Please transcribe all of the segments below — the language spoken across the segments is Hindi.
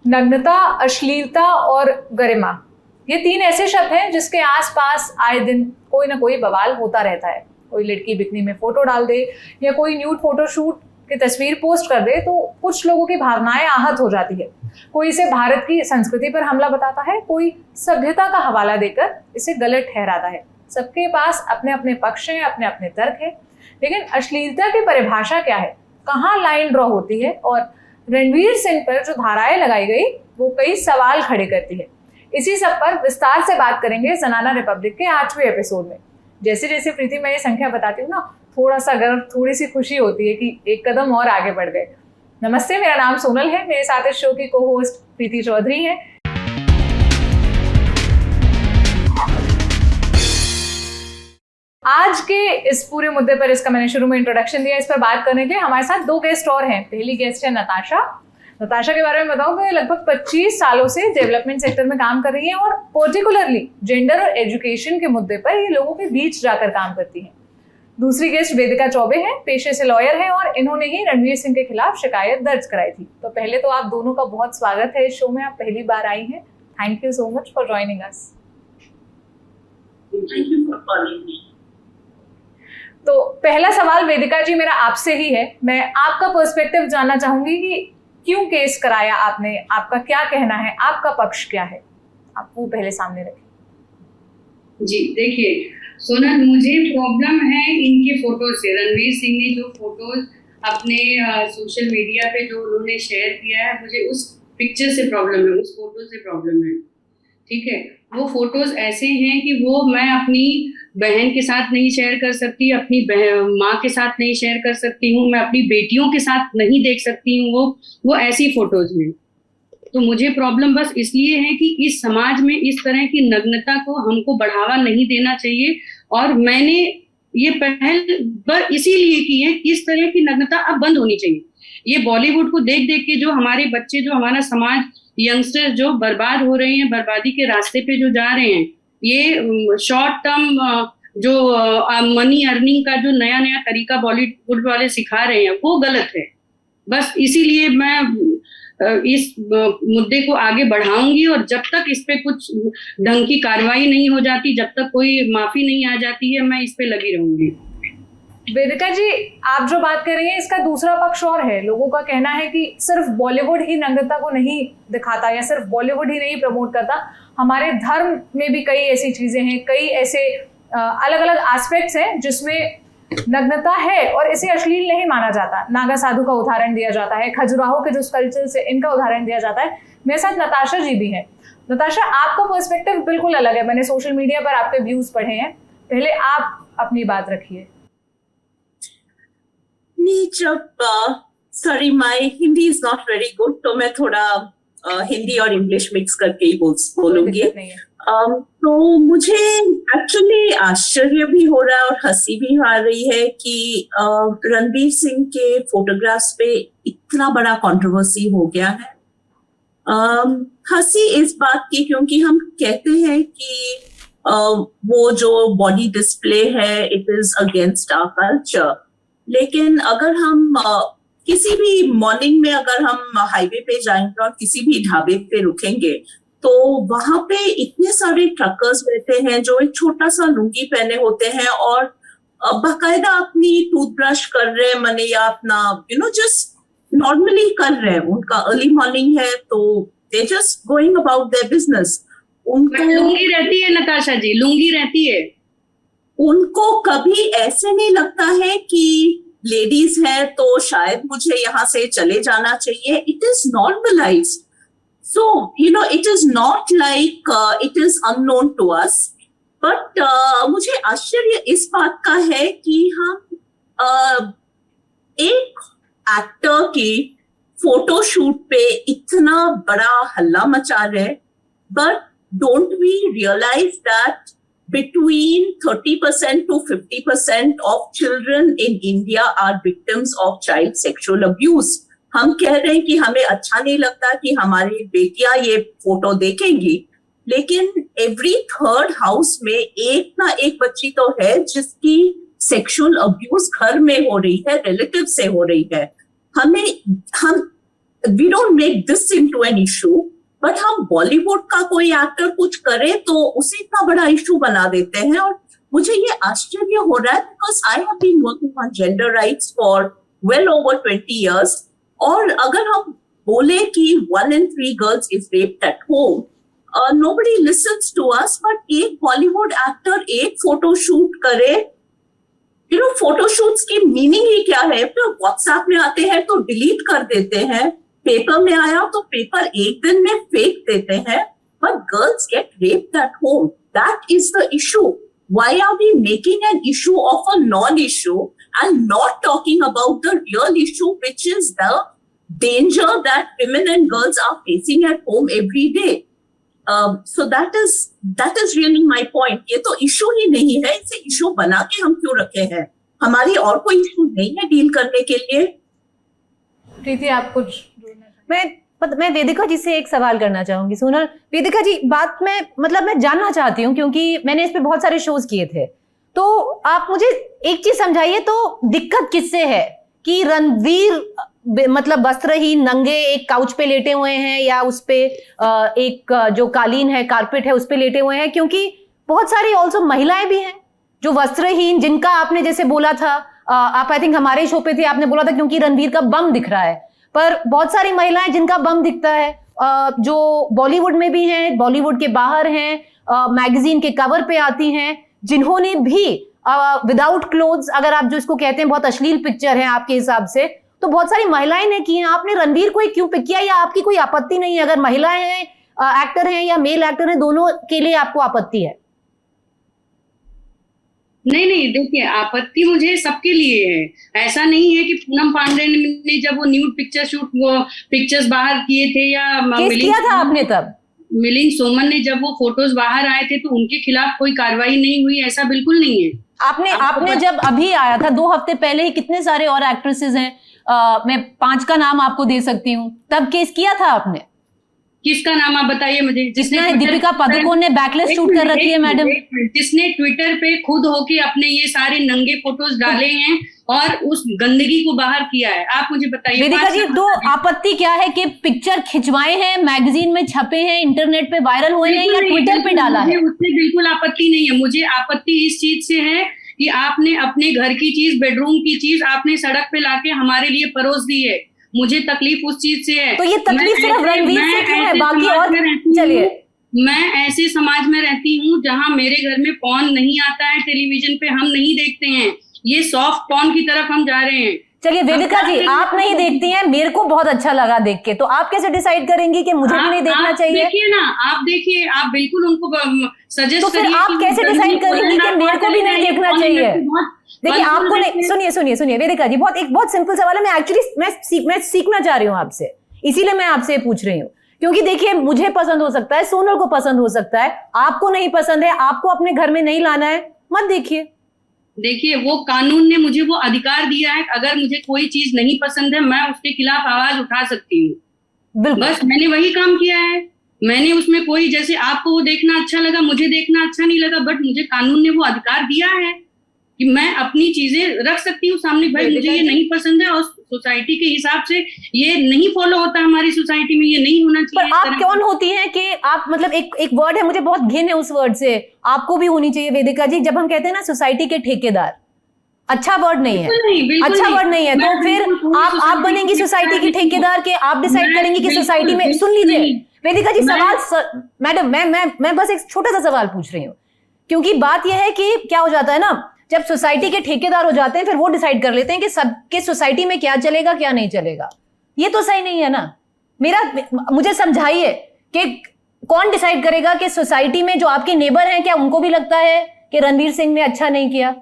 नग्नता, अश्लीलता और गरिमा, ये तीन ऐसे शब्द हैं जिसके आसपास आए दिन कोई ना कोई बवाल होता रहता है। कोई लड़की बिकनी में फोटो डाल दे या कोई न्यूड फोटोशूट की तस्वीर पोस्ट कर दे तो कुछ लोगों की भावनाएं आहत हो जाती है। कोई इसे भारत की संस्कृति पर हमला बताता है, कोई सभ्यता का हवाला देकर इसे गलत ठहराता है। सबके पास अपने अपने पक्ष हैं, अपने अपने तर्क हैं, लेकिन अश्लीलता की परिभाषा क्या है, कहाँ लाइन ड्रॉ होती है और रणवीर सिंह पर जो धाराएं लगाई गई वो कई सवाल खड़े करती है। इसी सब पर विस्तार से बात करेंगे जनाना रिपब्लिक के 8वें एपिसोड में। जैसे जैसे प्रीति मैं ये संख्या बताती हूँ ना, थोड़ा सा गर्व, थोड़ी सी खुशी होती है कि एक कदम और आगे बढ़ गए। नमस्ते, मेरा नाम सोनल है, मेरे साथ इस शो की को होस्ट प्रीति चौधरी हैं। आज के इस पूरे मुद्दे पर, इसका मैंने शुरू में इंट्रोडक्शन दिया, इस पर बात करने के लिए हमारे साथ दो गेस्ट और हैं। पहली गेस्ट है नताशा। नताशा के बारे में बताऊं तो ये लगभग 25 सालों से डेवलपमेंट सेक्टर में काम कर रही है और पर्टिकुलरली जेंडर और एजुकेशन के मुद्दे पर ये लोगों के बीच जाकर काम करती हैं। दूसरी गेस्ट वेदिका चौबे हैं, पेशे से लॉयर हैं और इन्होंने ही रणवीर सिंह के खिलाफ शिकायत दर्ज कराई थी। तो पहले तो आप दोनों का बहुत स्वागत है इस शो में, आप पहली बार आई हैं। Thank you so much for joining us. Thank you for calling me. तो पहला सवाल वेदिका जी मेरा आपसे ही है। मैं आपका पर्सपेक्टिव जानना चाहूंगी कि क्यों केस कराया आपने, आपका क्या कहना है, आपका पक्ष क्या है, आप वो पहले सामने रखें। जी देखिए सोनल, मुझे प्रॉब्लम है इनके फोटोज से। रणवीर सिंह ने जो फोटोज अपने सोशल मीडिया पे जो उन्होंने शेयर किया है, मुझे उस पिक्चर से प्रॉब्लम है, उस फोटो से प्रॉब्लम है। ठीक है, वो फोटोज ऐसे हैं कि वो मैं अपनी बहन के साथ नहीं शेयर कर सकती, अपनी माँ के साथ नहीं शेयर कर सकती हूँ, मैं अपनी बेटियों के साथ नहीं देख सकती हूँ। वो ऐसी फोटोज हैं। तो मुझे प्रॉब्लम बस इसलिए है कि इस समाज में इस तरह की नग्नता को हमको बढ़ावा नहीं देना चाहिए। और मैंने ये पहल इसीलिए की है, इस तरह की नग्नता अब बंद होनी चाहिए। ये बॉलीवुड को देख देख के जो हमारे बच्चे, जो हमारा समाज, यंगस्टर जो बर्बाद हो रहे हैं, बर्बादी के रास्ते पे जो जा रहे हैं, ये शॉर्ट टर्म जो मनी अर्निंग का जो नया नया तरीका बॉलीवुड वाले सिखा रहे हैं, वो गलत है। बस इसीलिए मैं इस मुद्दे को आगे बढ़ाऊंगी और जब तक इस पे कुछ ढंग की कार्रवाई नहीं हो जाती, जब तक कोई माफी नहीं आ जाती है, मैं इस पे लगी रहूंगी। वेदिका जी, आप जो बात कर रही हैं इसका दूसरा पक्ष और है। लोगों का कहना है कि सिर्फ बॉलीवुड ही नग्नता को नहीं दिखाता या सिर्फ बॉलीवुड ही नहीं प्रमोट करता, हमारे धर्म में भी कई ऐसी चीजें हैं, कई ऐसे अलग अलग एस्पेक्ट्स हैं जिसमें नग्नता है और इसे अश्लील नहीं माना जाता। नागा साधु का उदाहरण दिया जाता है, खजुराहो के जो स्कल्पचर्स है इनका उदाहरण दिया जाता है। मेरे साथ नताशा जी भी हैं। नताशा, आपका पर्सपेक्टिव बिल्कुल अलग है। मैंने सोशल मीडिया पर आपके व्यूज पढ़े हैं, पहले आप अपनी बात रखिए। Sorry, my Hindi is not very good, तो मैं थोड़ा हिंदी और इंग्लिश मिक्स करके ही बोलूंगी। तो मुझे एक्चुअली आश्चर्य भी हो रहा है और हंसी भी आ रही है कि रणवीर सिंह के फोटोग्राफ्स पे इतना बड़ा कंट्रोवर्सी हो गया है। हंसी इस बात की क्योंकि हम कहते हैं कि वो जो बॉडी डिस्प्ले है, it is against our culture. लेकिन अगर हम किसी भी मॉर्निंग में अगर हम हाईवे पे जाएंगे और किसी भी ढाबे पे रुकेंगे तो वहां पे इतने सारे ट्रकर्स रहते हैं जो एक छोटा सा लुंगी पहने होते हैं और बाकायदा अपनी टूथब्रश कर रहे हैं, माने या अपना जस्ट नॉर्मली कर रहे हैं। उनका अर्ली मॉर्निंग है तो they just going about their business. उनको लुंगी रहती है नताशा जी, लुंगी रहती है। उनको कभी ऐसे नहीं लगता है कि लेडीज है तो शायद मुझे यहाँ से चले जाना चाहिए। It is normalised, so it is not like it is unknown to us, but मुझे आश्चर्य इस बात का है कि हम एक एक्टर की फोटो शूट पे इतना बड़ा हल्ला मचा रहे, but don't we realize that between 30% to 50% of children in India are victims of child sexual abuse? हम कह रहे हैं कि हमें अच्छा नहीं लगता कि हमारी बेटियां ये फोटो देखेंगी, लेकिन एवरी थर्ड हाउस में एक ना एक बच्ची तो है जिसकी सेक्सुअल अब्यूज घर में हो रही है, रिलेटिव से हो रही है। हम we don't make this into an issue, but हम बॉलीवुड का कोई एक्टर कुछ करे तो उसे इतना बड़ा इशू बना देते हैं। और मुझे ये आश्चर्य हो रहा है, because I have been working on gender rights for well over 20 years, और अगर हम बोले कि 1 in 3 girls is raped at home, nobody listens to us, but एक बॉलीवुड एक्टर एक फोटो शूट करे, यू नो, फोटोशूट्स की मीनिंग ही क्या है? फिर व्हाट्सएप में आते हैं तो डिलीट कर देते हैं, पेपर में आया तो पेपर एक दिन में फेंक देते हैं, but girls get raped at home, that is the issue. Why are we making an issue of a non issue and not talking about the real issue, which is the danger that women and girls are facing at home every day? So that is really my point. ये तो इशू ही नहीं है, इसे इशू बना के हम क्यों रखे हैं? हमारी और कोई इशू नहीं है डील करने के लिए? प्रीति, आप कुछ मैं वेदिका जी से एक सवाल करना चाहूंगी। सोनल, वेदिका जी, बात मैं जानना चाहती हूँ, क्योंकि मैंने इस पे बहुत सारे शोज किए थे, तो आप मुझे एक चीज समझाइए, तो दिक्कत किससे है कि रणवीर मतलब वस्त्रहीन नंगे एक काउच पे लेटे हुए हैं, या उस पे एक जो कालीन है, कारपेट है, उस पे लेटे हुए हैं? क्योंकि बहुत सारी ऑल्सो महिलाएं भी हैं जो वस्त्रहीन, जिनका आपने जैसे बोला था, आप आई थिंक हमारे शो पे थे, आपने बोला था क्योंकि रणवीर का बम दिख रहा है, पर बहुत सारी महिलाएं जिनका बम दिखता है, जो बॉलीवुड में भी हैं, बॉलीवुड के बाहर हैं, मैगजीन के कवर पे आती हैं, जिन्होंने भी विदाउट क्लोथ्स, अगर आप जो इसको कहते हैं बहुत अश्लील पिक्चर है आपके हिसाब से, तो बहुत सारी महिलाएं ने की हैं। आपने रणवीर को क्यों पिक किया, या आपकी कोई आपत्ति नहीं है? अगर महिलाएं हैं, एक्टर हैं या मेल एक्टर हैं, दोनों के लिए आपको आपत्ति है? नहीं, देखिए, आपत्ति मुझे सबके लिए है। ऐसा नहीं है कि पूनम पांडे ने जब वो न्यूड पिक्चर शूट, वो पिक्चर्स बाहर किए थे, या किया था आपने तब, मिलिंद सोमन ने जब वो फोटोज बाहर आए थे, तो उनके खिलाफ कोई कार्रवाई नहीं हुई, ऐसा बिल्कुल नहीं है। आपने जब अभी आया था 2 हफ्ते पहले ही, कितने सारे और एक्ट्रेसेस हैं, मैं 5 का नाम आपको दे सकती हूँ, तब केस किया था आपने? किसका नाम आप बताइए मुझे? जिसने दीपिका पादुकोण ने बैकलेस शूट कर रखी है मैडम, जिसने ट्विटर पे खुद होके अपने ये सारे नंगे फोटोज डाले हैं और उस गंदगी को बाहर किया है, आप मुझे बताइए। वेदिका जी, तो आपत्ति क्या है कि पिक्चर खिंचवाए हैं, मैगजीन में छपे हैं, इंटरनेट पे वायरल हुए हैं, या ट्विटर पे डाला है? उससे बिल्कुल आपत्ति नहीं है। मुझे आपत्ति इस चीज से है कि आपने अपने घर की चीज, बेडरूम की चीज आपने सड़क पे लाके हमारे लिए परोस दी है। मुझे तकलीफ उस चीज से है। तो ये तकलीफ सिर्फ रणवीर से क्यों है? बाकी और चलिए, मैं ऐसे समाज में रहती हूँ जहाँ मेरे घर में पॉर्न नहीं आता है, टेलीविजन पे हम नहीं देखते हैं, ये सॉफ्ट पॉर्न की तरफ हम जा रहे हैं। चलिए वेदिका जी, आप नहीं देखती हैं, मेरे को बहुत अच्छा लगा देख के, तो आप कैसे डिसाइड करेंगी कि मुझे भी नहीं देखना चाहिए? देखिए ना, आप देखिए, आप बिल्कुल उनको सजेस्ट तो फिर आप कैसे डिसाइड करेंगी कि मेरे को भी नहीं देखना चाहिए? देखिए, आपको नहीं, सुनिए वेदिका जी, बहुत सिंपल सवाल है। मैं एक्चुअली मैं सीखना चाह रही हूँ आपसे, इसीलिए मैं आपसे पूछ रही हूँ, क्योंकि देखिए, मुझे पसंद हो सकता है, सोनल को पसंद हो सकता है, आपको नहीं पसंद है, आपको अपने घर में नहीं लाना है, मत देखिए। देखिए, वो कानून ने मुझे वो अधिकार दिया है, अगर मुझे कोई चीज नहीं पसंद है, मैं उसके खिलाफ आवाज उठा सकती हूँ। बस मैंने वही काम किया है। मैंने उसमें कोई, जैसे आपको वो देखना अच्छा लगा, मुझे देखना अच्छा नहीं लगा, बट मुझे कानून ने वो अधिकार दिया है कि मैं अपनी चीजें रख सकती हूँ सामने। भाई मुझे ये नहीं पसंद है और सोसाइटी के हिसाब से ये नहीं फॉलो होता हमारी सोसाइटी में, ये नहीं होना चाहिए। पर आप कौन होती हैं कि आप, मतलब एक वर्ड है, मुझे बहुत घिन है उस वर्ड से, आपको भी होनी चाहिए वेदिका जी, जब हम कहते हैं ना सोसाइटी के ठेकेदार, अच्छा वर्ड नहीं है, अच्छा वर्ड नहीं है, तो फिर आप बनेंगी सोसाइटी की ठेकेदार के, आप डिसाइड करेंगी कि सोसाइटी में। सुन लीजिए वेदिका जी, सवाल मैडम, मैं बस एक छोटा सा सवाल पूछ रही हूँ, क्योंकि बात यह है कि क्या हो जाता है ना, जब सोसाइटी के ठेकेदार हो जाते हैं, फिर वो डिसाइड कर लेते हैं कि सबके सोसाइटी में क्या चलेगा क्या नहीं चलेगा। ये तो सही नहीं है ना। मुझे समझाइए कि कौन डिसाइड करेगा कि सोसाइटी में जो आपके नेबर हैं, क्या उनको भी लगता है कि रणवीर सिंह ने अच्छा नहीं किया?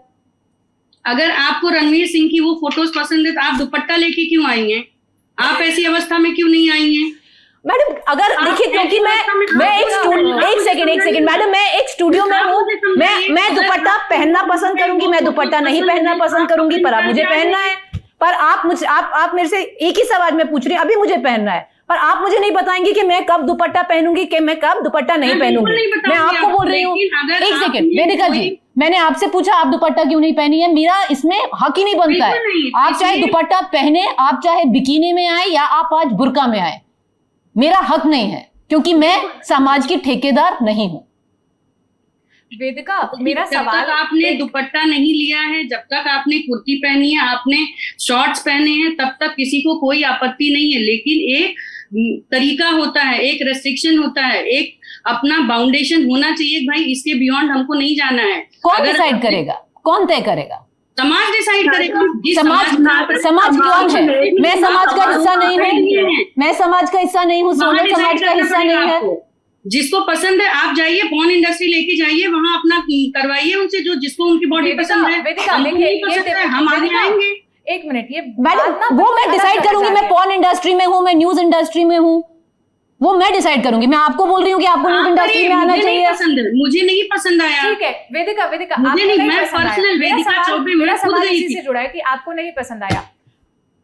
अगर आपको रणवीर सिंह की वो फोटोज पसंद है, तो आप दुपट्टा लेके क्यों आई हैं? आप ऐसी अवस्था में क्यों नहीं आई हैं? मैडम, अगर देखिए, क्योंकि मैं एक सेकंड मैडम, मैं एक स्टूडियो में हूँ, मैं दुपट्टा पहनना पसंद करूंगी, मैं दुपट्टा नहीं पहनना पसंद करूंगी, पर अब मुझे पहनना है। पर आप मेरे से एक ही सवाल में पूछ रही हैं, अभी मुझे पहनना है, पर आप मुझे नहीं बताएंगे कि मैं कब दुपट्टा पहनूंगी, कि मैं कब दुपट्टा नहीं पहनूंगी। मैं आपको बोल रही हूँ, एक सेकंड वेदिका जी, मैंने आपसे पूछा आप दुपट्टा क्यों नहीं पहनी है, मेरा इसमें हक ही नहीं बनता है। बिल्कुल नहीं, आप चाहे इसलिए- दुपट्टा पहने, आप चाहे बिकिनी में आए या आप आज बुर्का में आए, मेरा हक नहीं है, क्योंकि मैं समाज की ठेकेदार नहीं हूं। वेदिका, मेरा जब सवाल तक आपने दुपट्टा नहीं लिया है, जब तक आपने कुर्ती पहनी है, आपने शॉर्ट्स पहने हैं, तब तक किसी को कोई आपत्ति नहीं है। लेकिन एक तरीका होता है, एक रेस्ट्रिक्शन होता है, एक अपना बाउंडेशन होना चाहिए। भाई इसके बियॉन्ड हमको नहीं जाना है। कौन अगर डिसाइड करेगा, कौन तय करेगा? समाज डिसाइड करेगा। जिस समाज समाज कौन है? मैं समाज का हिस्सा नहीं हूँ, मैं समाज का हिस्सा नहीं हूँ, सोनल समाज का हिस्सा नहीं है। जिसको पसंद है आप जाइए, पॉर्न इंडस्ट्री लेके जाइए, वहां अपना करवाइए उनसे जो जिसको उनकी बॉडी वेदिका, पसंद है। वेदिका, हमको देखिए, नहीं पसंद है, हम आगे वेदिका, आएंगे। एक मिनट, ये मैडम बात ना वो मैं अलग डिसाइड जगह करूंगी, जा मैं रही है। पॉर्न इंडस्ट्री में हूँ, मैं न्यूज इंडस्ट्री में हूँ, वो मैं डिसाइड करूंगी। मैं आपको बोल रही हूँ कि आपको न्यूज इंडस्ट्री में आना मुझे नहीं चाहिए। पसंद है, मुझे नहीं पसंद आया। ठीक है वेदिका, वेदिका, मुझे आपको नहीं, नहीं मैं पसंद आया। पर्सनल मेरा वेदिका सवाल- चौबे, मेरा मैं खुद सवाल गई इसी थी। से जुड़ा है कि आपको नहीं पसंद आया,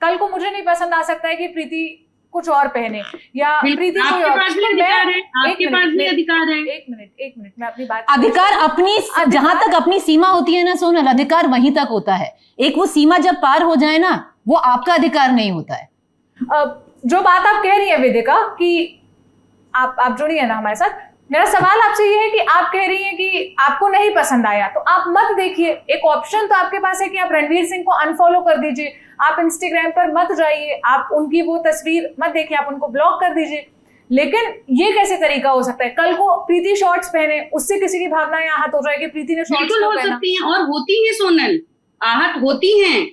कल को मुझे नहीं पसंद आ सकता है कि प्रीति कुछ और पहने या प्रीति कोई आपके और। पास भी तो मैं- अधिकार है, एक आपके मिनट, पास भी मैं- अधिकार है। एक मिनट, मैं अपनी बात अधिकार अपनी, जहां तक अपनी सीमा होती है ना सोनल, अधिकार वहीं तक होता है। एक वो सीमा जब पार हो जाए ना, वो आपका अधिकार नहीं होता है। जो बात आप कह रही है वेदिका कि आप जुड़ी है ना हमारे साथ, मेरा सवाल आपसे ये है कि आप कह रही हैं कि आपको नहीं पसंद आया तो आप मत देखिए। एक ऑप्शन तो आपके पास है कि आप रणवीर सिंह को अनफॉलो कर दीजिए, आप इंस्टाग्राम पर मत जाइए, आप उनकी वो तस्वीर मत देखिए, आप उनको ब्लॉक कर दीजिए। लेकिन ये कैसे तरीका हो सकता है? कल को प्रीति शॉर्ट्स पहने, उससे किसी की भावनाएं आहत हो जाएगी, प्रीति ने शॉर्ट्स बिल्कुल को हो पहना। सकती हैं, और होती हैं सोनल, आहत होती हैं।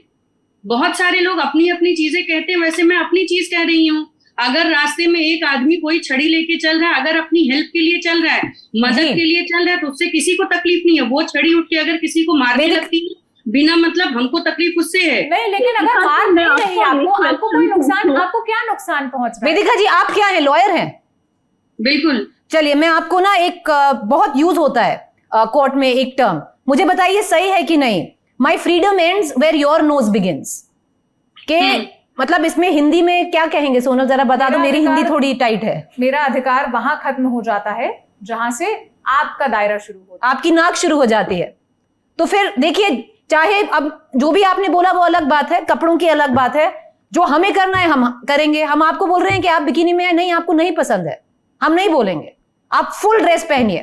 बहुत सारे लोग अपनी अपनी चीजें कहते हैं, वैसे मैं अपनी चीज कह रही हूँ। अगर रास्ते में एक आदमी कोई छड़ी लेके चल रहा है, अगर अपनी हेल्प के लिए चल रहा है, मदद जी। के लिए चल रहा है, तो उससे किसी को तकलीफ नहीं है। वो छड़ी उठ के अगर किसी को मारने मेरे- लगती है बिना मतलब, हमको तकलीफ उससे है। नहीं, लेकिन अगर वेदिका मार जी, मैं नहीं रही आपको एक आपको कोई question नुकसान, पूछूं? आपको क्या नुकसान पहुंच रहा है? वेदिका जी, आप क्या है, लॉयर हैं? बिल्कुल। चलिए, मैं आपको ना एक बहुत यूज होता है कोर्ट में एक टर्म, मुझे बताइए सही है कि नहीं। My freedom ends where your nose begins के मतलब इसमें हिंदी में क्या कहेंगे सोनल, जरा बता दो, मेरा मेरी अधिकार- हिंदी थोड़ी टाइट है। मेरा अधिकार वहां खत्म हो जाता है जहां से आपका दायरा शुरू होता आपकी नाक शुरू हो जाती है। तो फिर देखिए, चाहे अब जो भी आपने बोला वो अलग बात है, कपड़ों की अलग बात है, जो हमें करना है हम करेंगे। हम आपको बोल रहे हैं कि आप बिकिनी में नहीं, आपको नहीं पसंद है, हम नहीं बोलेंगे, आप फुल ड्रेस पहनिए,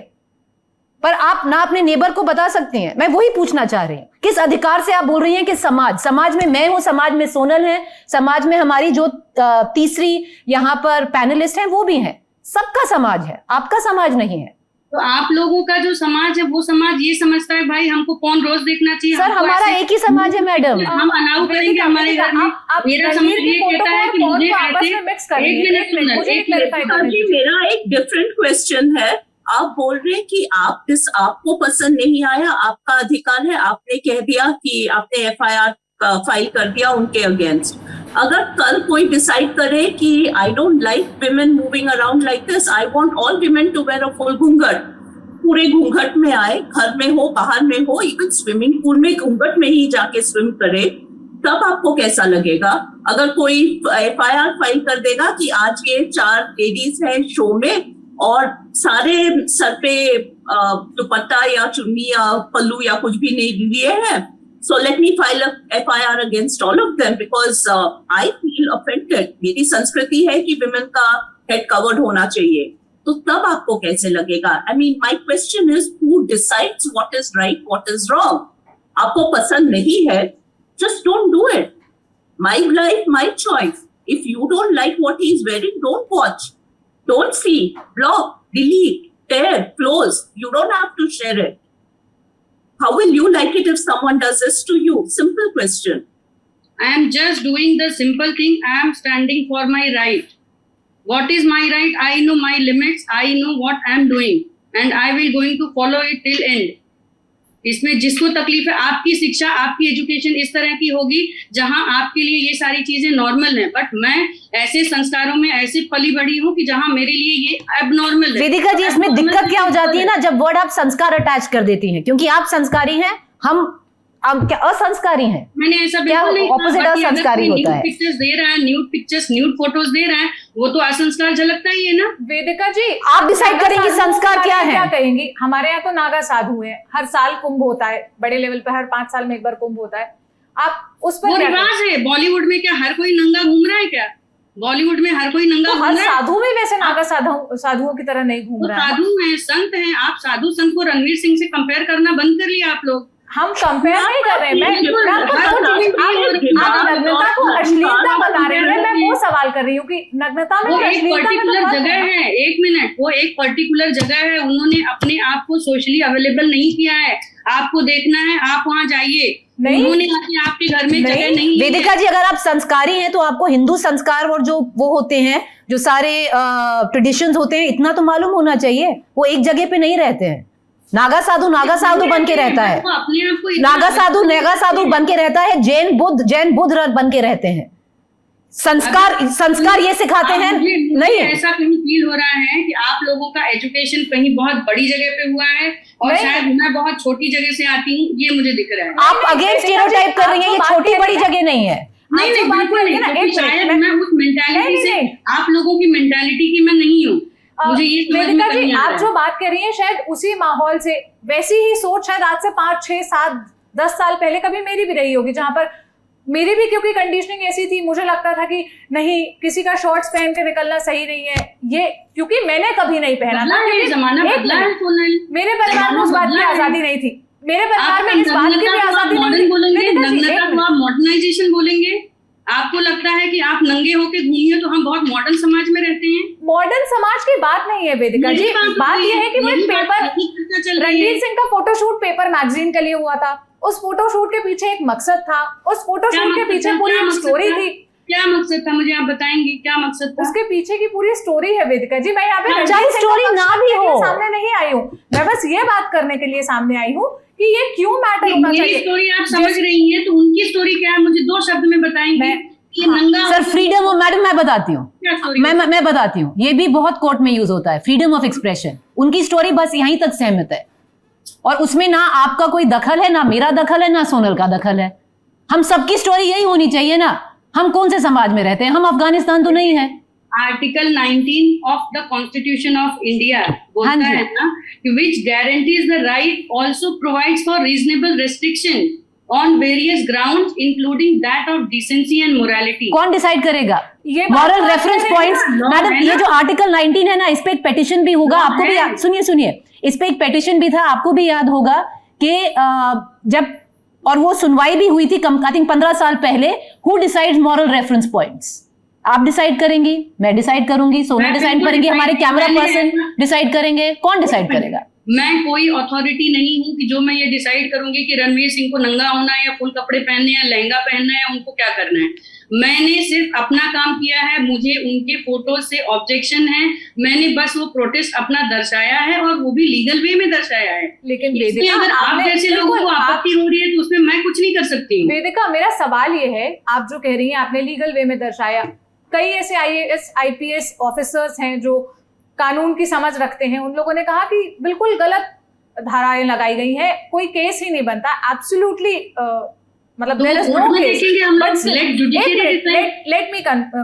पर आप ना अपने नेबर को बता सकती हैं। मैं वही पूछना चाह रही हूँ, किस अधिकार से आप बोल रही हैं कि समाज में मैं हूं, समाज में सोनल है, समाज में हमारी जो तीसरी यहाँ पर पैनलिस्ट हैं वो भी हैं, सबका समाज है, आपका समाज नहीं है। तो आप लोगों का जो समाज है, वो समाज ये समझता है भाई हमको कौन रोज देखना चाहिए। सर, हमको हमारा ऐसे- एक ही समाज है मैडम। हम अलाउ करेंगे हमारे घर में। मेरा समाज ये कहता है कि मुझे ऐसे एक मिनट सुनना, मुझे एक क्लैरिफाई मिनट। करने जी, दीजिए। मेरा एक डिफरेंट क्वेश्चन है। आप बोल रहे हैं कि आपको पसंद नहीं आया, आपका अधिकार है, आपने कह दिया कि आपने एफआईआर फाइल कर दिया उनके अगेंस्ट। अगर कल कोई डिसाइड करे कि I don't like women moving around like this, I want all women to wear a full ghoonghat, पूरे घूंघट में आए, घर में हो, बाहर में हो, इवन स्विमिंग पूल में घूंघट में ही जाके स्विम करे, तब आपको कैसा लगेगा? अगर कोई एफआईआर फाइल कर देगा कि आज ये 4 लेडीज हैं शो में और सारे सर पे दुपट्टा या चुन्नी या पल्लू या कुछ भी नहीं लिए हैं, so let me file a FIR against all of them because I feel offended. मेरी संस्कृति है कि women का head covered होना चाहिए, तो तब आपको कैसे लगेगा? I mean, my question is, who decides what is right, what is wrong? आपको पसंद नहीं है, just don't do it. My life, my choice. If you don't like what he is wearing, don't watch. Don't see, block, delete, tear, close. You don't have to share it. How will you like it if someone does this to you? Simple question. I am just doing the simple thing. I am standing for my right. What is my right? I know my limits. I know what I am doing, and I will going to follow it till end. इसमें जिसको तकलीफ है, आपकी शिक्षा, आपकी एजुकेशन इस तरह की होगी जहां आपके लिए ये सारी चीजें नॉर्मल हैं, बट मैं ऐसे संस्कारों में ऐसे पली बड़ी हूं कि जहां मेरे लिए ये एबनॉर्मल है। वेदिका जी, इसमें दिक्कत क्या हो जाती है ना, जब वर्ड आप संस्कार अटैच कर देती हैं, क्योंकि आप संस्कारी हैं, हम आप क्या असंस्कारी हैं? मैंने ऐसा क्या बिल्कुल नहीं opposite कहा। बाकी अगर असंस्कारी कोई होता nude है? पिक्चर्स दे रहा है, न्यूड पिक्चर्स, न्यूड फोटोज दे रहा है, वो तो असंस्कार झलकता ही है ना। वेदिका जी, आप डिसाइड करेंगी नागा साधुओं संस्कार के क्या बारे में है। क्या कहेंगी? हमारे यहाँ तो नागा साधु हैं, हर साल कुंभ होता है, बड़े लेवल पे हर 5 साल में एक बार कुंभ होता है, आप उस पर वो क्या रिवाज है। बॉलीवुड में क्या हर कोई नंगा घूम रहा है क्या? बॉलीवुड में हर कोई नंगा तो घूम हर रहा है? साधु भी वैसे नागा साधुओं की तरह नहीं घूम वो रहा है। साधु हैं, संत हैं। आप साधु संत को रणवीर सिंह से कंपेयर करना बंद कर लिया आप लोग। हम कंपेयर नहीं कर रहे। मैं बिल्कुल, आपको हर दो चीज चीज- आप नग्नता को अश्लीलता बता रही हैं, मैं वो सवाल कर रही हूँ कि नग्नता में वो और एक अश्लीलता में तो पर्टिकुलर फर्क जगह है ना। है, एक मिनट, वो एक पर्टिकुलर जगह है, उन्होंने अपने आप को सोशली अवेलेबल नहीं किया है। आपको देखना है, आप वहाँ जाइए। नहीं। उन्होंने आके आपके घर में जगह नहीं ली है। वेदिका जी, अगर आप संस्कारी हैं तो आपको हिंदू संस्कार और जो वो होते हैं, जो सारे ट्रेडिशंस होते हैं, इतना तो मालूम होना चाहिए। वो एक जगह पे नहीं रहते हैं। नागा साधु बन के रहता है, वो अपने आप को इतना- नागा साधु बन के रहता है, जैन बुद्ध बन के रहते हैं। संस्कार ये सिखाते हैं मुझे नहीं। ऐसा कहीं फील हो रहा है कि आप लोगों का एजुकेशन कहीं बहुत बड़ी जगह पे हुआ है और नहीं। शायद मैं बहुत छोटी जगह से आती हूँ, ये मुझे दिख रहा है। आप अगेन स्टेरियोटाइप कर रही हैं, ये छोटी बड़ी जगह नहीं है। नहीं नहीं, बिल्कुल नहीं, क्योंकि शायद मैं उस मेंटालिटी से, आप लोगों की मेंटालिटी की मैं नहीं हूँ। मुझे ये समझ में वेदिका जी, नहीं आ आप रहा जो है। बात कर रही हैं शायद उसी माहौल से वैसी ही सोच शायद आज से 5, 6, 7, 10 साल पहले कभी मेरी भी रही होगी, जहां पर मेरी भी क्योंकि कंडीशनिंग ऐसी थी, मुझे लगता था कि नहीं, किसी का शॉर्ट्स पहन के निकलना सही नहीं है, ये क्योंकि मैंने कभी नहीं पहना बदला था। है, क्योंकि जमाना एक बदला है मिनट, सोनल। मेरे परिवार में उस बात की आजादी नहीं थी, मेरे परिवार में इस बात की भी आजादी नहीं मॉडर्न थी। बोलेंगे, वेदिका जी, नग्नता एक को मिनट। आप मॉडर्नाइजेशन बोलेंगे। आपको लगता है कि आप नंगे होके घूमिए तो हम बहुत मॉडर्न समाज में रहते हैं? मॉडर्न समाज की बात नहीं है वेदिका जी, बात यह है कि वो एक पेपर, रणवीर सिंह का फोटोशूट पेपर मैगजीन के लिए हुआ था। उस फोटोशूट के पीछे एक मकसद था, उस फोटोशूट के पीछे पूरी एक स्टोरी थी। क्या मकसद था, मुझे आप बताएंगे क्या मकसद था? उसके पीछे की पूरी स्टोरी है वेदिका जी। मैं यहाँ पे चाहे रणवीर सिंह स्टोरी का ना पक्ष भी करने के लिए हो। सामने नहीं आई हूँ, मैं बस ये बात करने के लिए सामने आई हूँ कि ये क्यों मैटर होना मेरी चाहिए। स्टोरी आप समझ रही हैं, तो उनकी स्टोरी क्या है मुझे 2 शब्द में बताएंगे। ये नंगा सर, फ्रीडम ऑफ, मैडम मैं बताती हूँ, क्या स्टोरी? मैं बताती हूँ, ये भी बहुत कोर्ट में यूज होता है, फ्रीडम ऑफ एक्सप्रेशन। उनकी स्टोरी बस यहीं तक सहमत है, और उसमें ना आपका कोई दखल है, ना मेरा दखल है, ना सोनल का दखल है। हम सबकी स्टोरी यही होनी चाहिए ना। हम कौन से समाज में रहते हैं? हम अफगानिस्तान तो नहीं है। Article 19 of the constitution of India बोलता हाँ जी। है ना कि which guarantees the right also provides for reasonable restriction on various grounds including that of decency and morality. कौन डिसाइड करेगा? ये बात मॉरल तो रेफरेंस आपने पॉइंट्स, law मैडम, है ये ना? जो आर्टिकल 19 है ना, इस पे एक पेटिशन भी होगा, law आपको भी है। सुनिए, इस पे एक पेटिशन भी था, आपको भी याद होगा कि जब, और वो सुनवाई भी हुई थी आई थिंक 15 साल पहले। Who decides moral reference points? आप डिसाइड करेंगी, मैं डिसाइड करूंगी, सोना मैं डिसाइड बिल्कुल करेंगे, decide हमारे नहीं, कैमरा मैंने पर्सन ऐसा- डिसाइड करेंगे। कौन डिसाइड करेगा? मैं कोई अथॉरिटी नहीं हूँ कि जो मैं ये डिसाइड करूंगी कि रणवीर सिंह को नंगा होना है या फुल कपड़े पहनने या लहंगा पहनना है, उनको क्या करना है। मैंने सिर्फ अपना काम किया है, मुझे उनके फोटो से ऑब्जेक्शन है, मैंने बस वो प्रोटेस्ट अपना दर्शाया है और वो भी लीगल वे में दर्शाया है। लेकिन इसमें वेदिका, अगर आप आपने- जैसे लोगों को बिल्कुल, आप- आपत्ति हो रही है तो उसमें मैं कुछ नहीं कर सकती हूँ। वेदिका, मेरा सवाल ये है, आप जो कह रही हैं आपने लीगल वे में दर्शाया, कई ऐसे IAS IPS ऑफिसर्स हैं जो कानून की समझ रखते हैं, उन लोगों ने कहा कि बिल्कुल गलत धाराएं लगाई गई हैं, कोई केस ही नहीं बनता। एब्सोल्युटली मतलब तो there is no कोर्ट में case. देखेंगे हम लोग, But still, let judiciary एक minute, decide. let me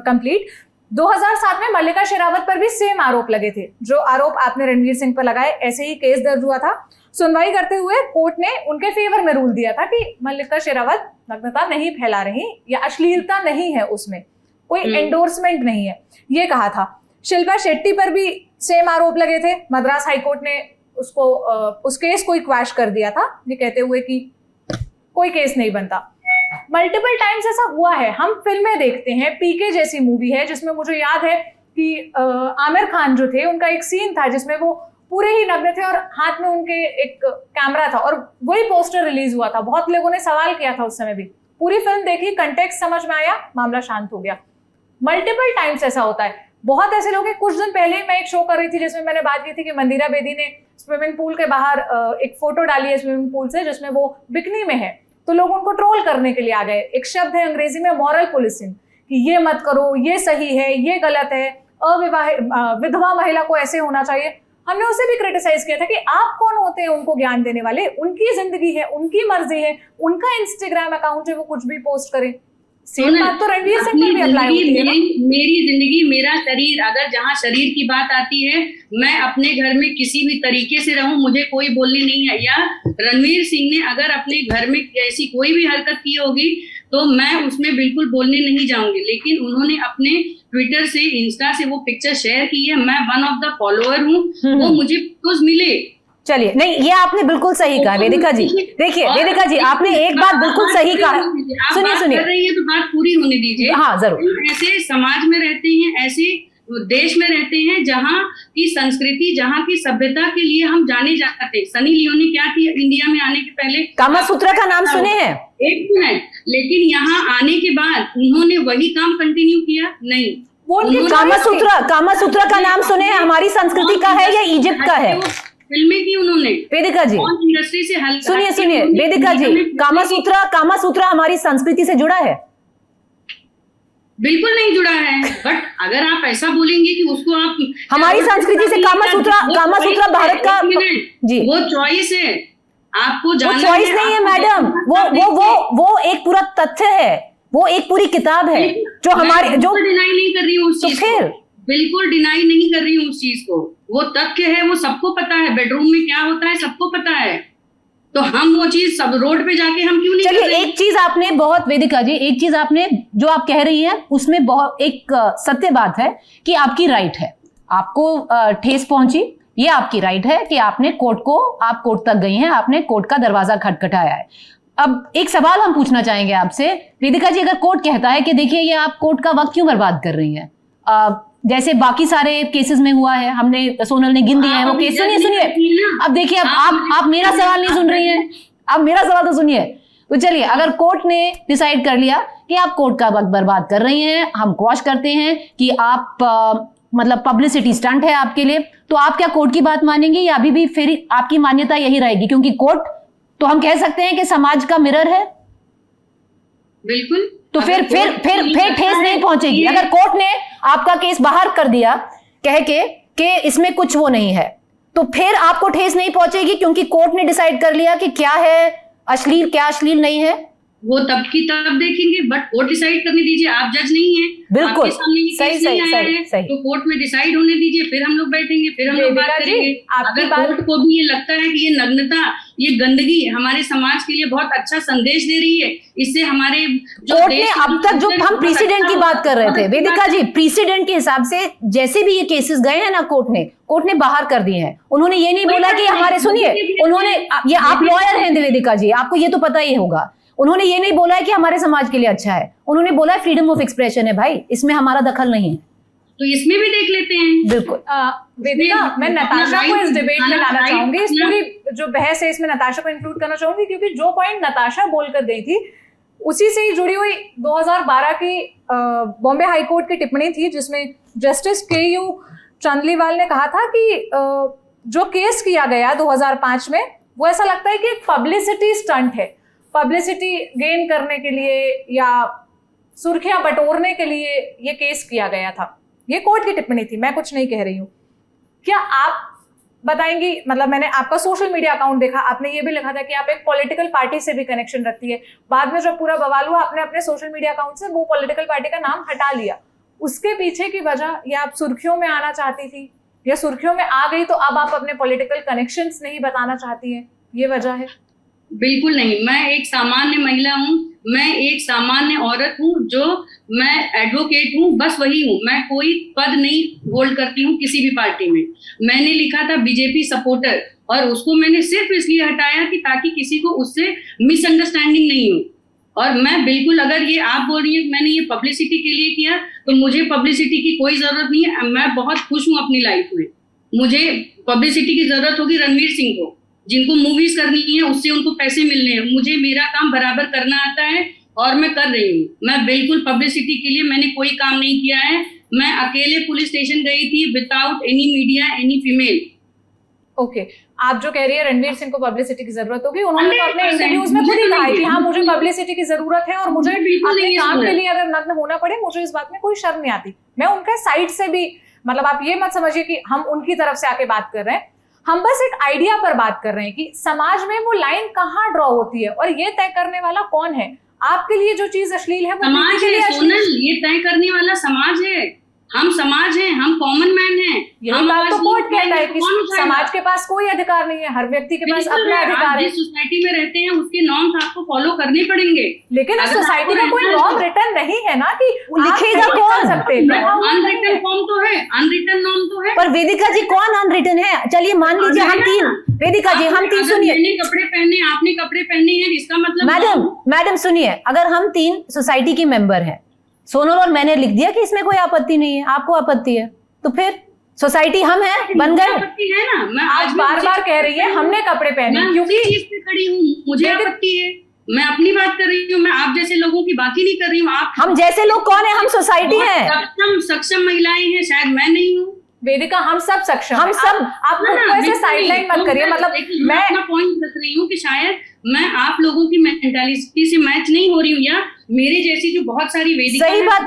complete. 2007 में मल्लिका शेरावत पर भी सेम आरोप लगे थे, जो आरोप आपने रणवीर सिंह पर लगाए, ऐसे ही केस दर्ज हुआ था। सुनवाई करते हुए कोर्ट ने उनके फेवर में रूल दिया था कि मल्लिका शेरावत नग्नता नहीं फैला रही या अश्लीलता नहीं है, उसमें कोई एंडोर्समेंट नहीं है, ये कहा था। शिल्पा शेट्टी पर भी सेम आरोप लगे थे, मद्रास हाईकोर्ट ने उसको उस केस को क्वैश कर दिया था, ये कहते हुए कि कोई केस नहीं बनता। मल्टीपल टाइम्स ऐसा हुआ है, हम फिल्में देखते हैं, पीके जैसी मूवी है जिसमें मुझे याद है कि आमिर खान जो थे, उनका एक सीन था जिसमें वो पूरे ही नग्न थे और हाथ में उनके एक कैमरा था, और वही पोस्टर रिलीज हुआ था। बहुत लोगों ने सवाल किया था उस समय भी, पूरी फिल्म देखी, कंटेक्स्ट समझ में आया, मामला शांत हो गया। मल्टीपल टाइम्स ऐसा होता है, बहुत ऐसे लोग हैं। कुछ दिन पहले मैं एक शो कर रही थी जिसमें मैंने बात की थी कि मंदिरा बेदी ने स्विमिंग पूल के बाहर एक फोटो डाली है स्विमिंग पूल से, जिसमें वो बिकनी में है, तो लोग उनको ट्रोल करने के लिए आ गए। एक शब्द है अंग्रेजी में मॉरल पुलिसिंग, कि ये मत करो, ये सही है, ये गलत है, विधवा महिला को ऐसे होना चाहिए। हमने उसे भी क्रिटिसाइज किया था कि आप कौन होते हैं उनको ज्ञान देने वाले, उनकी जिंदगी है, उनकी मर्जी है, उनका इंस्टाग्राम अकाउंट है, वो कुछ भी पोस्ट करें। सेम बात तो रणवीर सिंह पर भी अप्लाई होती है ना। मेरी जिंदगी मेरा शरीर, अगर जहाँ शरीर की बात आती है, मैं अपने घर में किसी भी तरीके से रहूं, मुझे कोई बोलने नहीं है। या रणवीर सिंह ने अगर अपने घर में ऐसी कोई भी हरकत की होगी तो मैं उसमें बिल्कुल बोलने नहीं जाऊंगी, लेकिन उन्होंने अपने ट्विटर से, इंस्टा से वो पिक्चर शेयर की है। मैं वन ऑफ द फॉलोअर हूँ, वो मुझे रोज मिले। चलिए, नहीं, ये आपने बिल्कुल सही कहा वेदिका जी। देखिए वेदिका जी, आपने एक बात बिल्कुल सही कहा। सुनिए कर रही है तो बात पूरी होने दीजिए। हाँ जरूर। ऐसे समाज में रहते हैं, ऐसे देश में रहते हैं जहाँ की संस्कृति, जहाँ की सभ्यता के लिए हम जाने जाते हैं। सनी लियोन ने क्या किया इंडिया में आने के पहले? कामा सूत्रा का नाम सुने हैं? एक मिनट, लेकिन यहाँ आने के बाद उन्होंने वही काम कंटिन्यू किया? नहीं। वो कामा सूत्रा का नाम सुने हैं? हमारी संस्कृति का है या इजिप्ट का है? फिल्में की उन्होंने वेदिका जी, इंडस्ट्री से सुनिए वेदिका जी, कामा सूत्रा हमारी संस्कृति से जुड़ा है? बिल्कुल नहीं जुड़ा है। बट अगर आप ऐसा बोलेंगे कि उसको आप हमारी संस्कृति से कामा सूत्रा भारत का जी, वो चॉइस है, आपको वो चॉइस नहीं है मैडम, वो एक पूरा तथ्य है, वो एक पूरी किताब है जो हमारे, जो डिनाई नहीं कर रही हूँ उस चीज को, बिल्कुल डिनाई नहीं कर रही हूँ उस चीज को। वो तथ्य है, वो सबको पता है, बेडरूम में क्या होता है सबको पता है, तो हम वो चीज सब रोड पे जाके हम क्यों नहीं? चलिए, एक चीज आपने बहुत, वेदिका जी, एक चीज आपने जो आप कह रही हैं उसमें बहुत एक सत्य बात है कि आपकी राइट है, आपको ठेस पहुंची, ये आपकी राइट है कि आपने आप कोर्ट तक गई हैं, आपने कोर्ट का दरवाजा खटखटाया है। अब एक सवाल हम पूछना चाहेंगे आपसे वेदिका जी, अगर कोर्ट कहता है कि देखिए ये आप कोर्ट का वक्त क्यों बर्बाद कर रही हैं, जैसे बाकी सारे केसेस में हुआ है, हमने सोनल ने गिन दिए हैं वो केस। सुनिए, अब देखिए, अब आप मेरा सवाल नहीं सुन रही हैं, आप मेरा सवाल तो सुनिए। तो चलिए, अगर कोर्ट ने डिसाइड कर लिया कि आप कोर्ट का वक्त बर्बाद कर रही हैं, हम क्वॉश करते हैं कि आप मतलब पब्लिसिटी स्टंट है आपके लिए, तो आप क्या कोर्ट की बात मानेंगे या अभी भी फिर आपकी मान्यता यही रहेगी? क्योंकि कोर्ट तो हम कह सकते हैं कि समाज का मिरर है। बिल्कुल। तो फिर ठेस नहीं पहुंचेगी। अगर कोर्ट ने आपका केस बाहर कर दिया कह के इसमें कुछ वो नहीं है, तो फिर आपको ठेस नहीं पहुंचेगी, क्योंकि कोर्ट ने डिसाइड कर लिया कि क्या है अश्लील, क्या अश्लील नहीं है। वो तब की तब देखेंगे, बट कोर्ट डिसाइड करने दीजिए, आप जज नहीं है। बिल्कुल, सही। तो कोर्ट में डिसाइड होने दीजिए, फिर हम लोग बैठेंगे, फिर हम लोग बात करेंगे। अगर कोर्ट को भी ये लगता है कि ये नग्नता, ये गंदगी हमारे समाज के लिए बहुत अच्छा संदेश दे रही है, इससे हमारे कोर्ट ने अब तक जो हम प्रेसिडेंट की बात कर रहे थे वेदिका जी, प्रेसिडेंट के हिसाब से जैसे भी ये केसेस गए हैं ना, कोर्ट ने बाहर कर दिए हैं। उन्होंने ये नहीं बोला कि हमारे, सुनिए, उन्होंने, ये आप लॉयर हैं वेदिका जी, आपको ये तो पता ही होगा, उन्होंने ये नहीं बोला है कि हमारे समाज के लिए अच्छा है, उन्होंने बोला है फ्रीडम ऑफ एक्सप्रेशन है भाई, इसमें हमारा दखल नहीं है। तो इसमें भी देख लेते हैं। बिल्कुल। वेदिका, मैं नताशा को इस डिबेट में लाना चाहूंगी, इस पूरी जो बहस है इसमें नताशा को इंक्लूड करना चाहूंगी, क्योंकि जो पॉइंट नताशा बोलकर गई थी उसी से ही जुड़ी हुई 2012 की बॉम्बे हाई कोर्ट की टिप्पणी थी, जिसमें जस्टिस के.यू. चंदलीवाल ने कहा था कि जो केस किया गया 2005 में, वो ऐसा लगता है कि एक पब्लिसिटी स्टंट है, पब्लिसिटी गेन करने के लिए या सुर्खियां बटोरने के लिए ये केस किया गया था। ये कोर्ट की टिप्पणी थी, मैं कुछ नहीं कह रही हूँ। क्या आप बताएंगी, मतलब मैंने आपका सोशल मीडिया अकाउंट देखा, आपने ये भी लिखा था कि आप एक पॉलिटिकल पार्टी से भी कनेक्शन रखती है, बाद में जब पूरा बवाल हुआ आपने अपने सोशल मीडिया अकाउंट से वो पॉलिटिकल पार्टी का नाम हटा लिया, उसके पीछे की वजह, या आप सुर्खियों में आना चाहती थी, या सुर्खियों में आ गई तो अब आप अपने पॉलिटिकल कनेक्शंस नहीं बताना चाहती हैं, ये वजह है? बिल्कुल नहीं, मैं एक सामान्य महिला हूँ, मैं एक सामान्य औरत हूँ, जो मैं एडवोकेट हूँ, बस वही हूँ। मैं कोई पद नहीं होल्ड करती हूँ किसी भी पार्टी में। मैंने लिखा था बीजेपी सपोर्टर, और उसको मैंने सिर्फ इसलिए हटाया कि ताकि किसी को उससे मिसअंडरस्टैंडिंग नहीं हो। और मैं बिल्कुल, अगर ये आप बोल रही है मैंने ये पब्लिसिटी के लिए किया, तो मुझे पब्लिसिटी की कोई जरूरत नहीं है। मैं बहुत खुश हूँ अपनी लाइफ में। मुझे पब्लिसिटी की जरूरत होगी रणवीर सिंह को, जिनको मूवीज करनी है, उससे उनको पैसे मिलने हैं। मुझे मेरा काम बराबर करना आता है और मैं कर रही हूँ। मैं बिल्कुल पब्लिसिटी के लिए मैंने कोई काम नहीं किया है। मैं अकेले पुलिस स्टेशन गई थी without any media, any female. Okay, आप जो कह रही है रणवीर सिंह को पब्लिसिटी की जरूरत होगी, उन्होंने तो अपने इंटरव्यूज में खुद ही कहा है कि हाँ मुझे पब्लिसिटी की जरूरत है और मुझे अपने काम के लिए अगर नग्न होना पड़े, मुझे इस बात में कोई शर्म नहीं आती। मैं उनका साइड से भी मतलब आप ये मत समझिए कि हम उनकी तरफ से आके बात कर रहे हैं, हम बस एक आइडिया पर बात कर रहे हैं कि समाज में वो लाइन कहाँ ड्रॉ होती है और ये तय करने वाला कौन है। आपके लिए जो चीज अश्लील है वो समाज है सोनल, ये तय करने वाला समाज है। हम समाज हैं, हम कॉमन मैन हैं। यही बात तो कोर्ट कहता है कि समाज के पास कोई अधिकार नहीं है, हर व्यक्ति के पास अपना अधिकार है। जिस सोसाइटी में रहते हैं उसके नॉर्म्स आपको फॉलो करने पड़ेंगे। लेकिन उस सोसाइटी में कोई नॉर्म रिटर्न नहीं है ना कि लिखेगा कौन सकते। अनरिटन फॉर्म तो है, अनरिटन नॉर्म तो है। पर वेदिका जी कौन अनरिटन है? चलिए मान लीजिए हम तीन, वेदिका जी हम तीन, सुनिए, मैंने कपड़े पहने, आपने कपड़े पहने हैं, इसका मतलब मैडम सुनिए, अगर हम तीन सोसाइटी के मेंबर हैं, सोनल और मैंने लिख दिया कि इसमें कोई आपत्ति नहीं है, आपको आपत्ति है, तो फिर सोसाइटी हम हैं, बन गए। आपत्ति है ना, मैं आज बार बार कह रही है हमने कपड़े पहने क्योंकि इस पे खड़ी हूँ, मुझे आपत्ति है। मैं अपनी बात कर रही हूँ, मैं आप जैसे लोगों की बात ही नहीं कर रही हूँ। आप हम जैसे लोग कौन है? हम सोसाइटी हैं, सक्षम महिलाएं हैं, शायद मैं नहीं हूँ। वेदिका हम सब सक्षम, हम सब, आप खुद को ऐसे साइडलाइन मत करिए। मतलब मैं अपना पॉइंट रख रही हूँ कि शायद मैं आप लोगों की मेंटालिटी से मैच नहीं हो रही हूँ, या मेरे जैसी जो बहुत सारी वेदिका सही बात।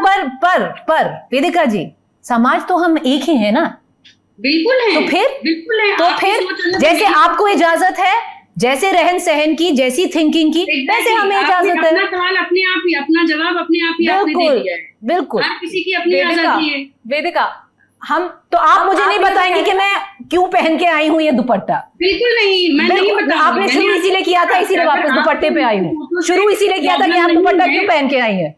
पर वेदिका जी, समाज तो हम एक ही है ना? बिल्कुल है, तो फिर बिल्कुल है। तो फिर जैसे आपको इजाजत है, जैसे रहन सहन की, जैसी थिंकिंग की, वैसे हमें इजाजत है। अपना सवाल अपने आप ही, अपना जवाब अपने आप ही आपने दे दिया है। बिल्कुल, आप किसी की अपनी आजादी है। वेदिका हम तो आप मुझे नहीं बताएंगे कि मैं क्यों पहन के आई हूँ ये दुपट्टा? बिल्कुल नहीं, मैं नहीं बताऊंगी। आपने शुरू इसीलिए किया था, इसीलिए वापस दुपट्टे पे आई हूँ। शुरू इसीलिए किया था कि आप दुपट्टा क्यों पहन के आई है।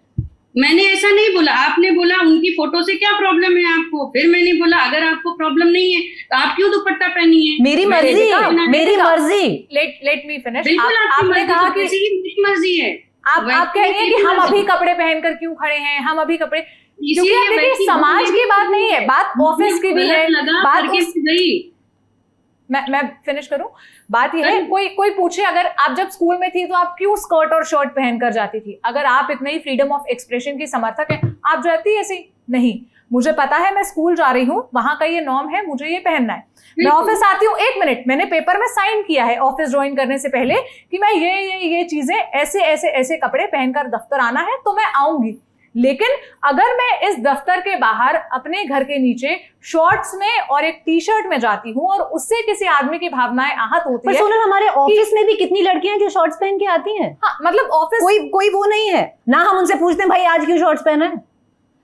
मैंने ऐसा नहीं बोला, आपने बोला उनकी फोटो से क्या प्रॉब्लम है आपको, फिर मैंने बोला अगर आपको प्रॉब्लम नहीं है तो आप क्यों दुपट्टा पहनी है? मेरी मर्जी, मेरी मर्जी। Let me finish. आपने कहा कि मेरी मर्जी है। आप कह रही है कि हम अभी कपड़े पहनकर क्यों खड़े हैं, हम अभी कपड़े, क्योंकि देखिए समाज की बात नहीं है, बात ऑफिस की भी है, बात मैं फिनिश करूं। बात यह है, कोई पूछे अगर आप जब स्कूल में थी तो आप क्यों स्कर्ट और शर्ट पहनकर जाती थी? अगर आप इतने ही फ्रीडम ऑफ एक्सप्रेशन की समर्थक है, आप जाती ऐसे नहीं। मुझे पता है, मैं स्कूल जा रही हूँ, वहां का ये नॉर्म है, मुझे ये पहनना है। मैं ऑफिस आती हूँ, 1 मिनट, मैंने पेपर में साइन किया है ऑफिस ज्वाइन करने से पहले कि मैं ये चीजें ऐसे ऐसे ऐसे कपड़े पहनकर दफ्तर आना है, तो मैं आऊंगी। लेकिन अगर मैं इस दफ्तर के बाहर अपने घर के नीचे शॉर्ट्स में और एक टी शर्ट में जाती हूँ और उससे किसी आदमी की भावनाएं आहत होती है। सोनल, हमारे ऑफिस में भी कितनी लड़कियां जो शॉर्ट्स पहन के आती हैं। हाँ, मतलब ऑफिस कोई वो नहीं है ना, हम उनसे पूछते हैं भाई आज क्यों शॉर्ट्स पहना है,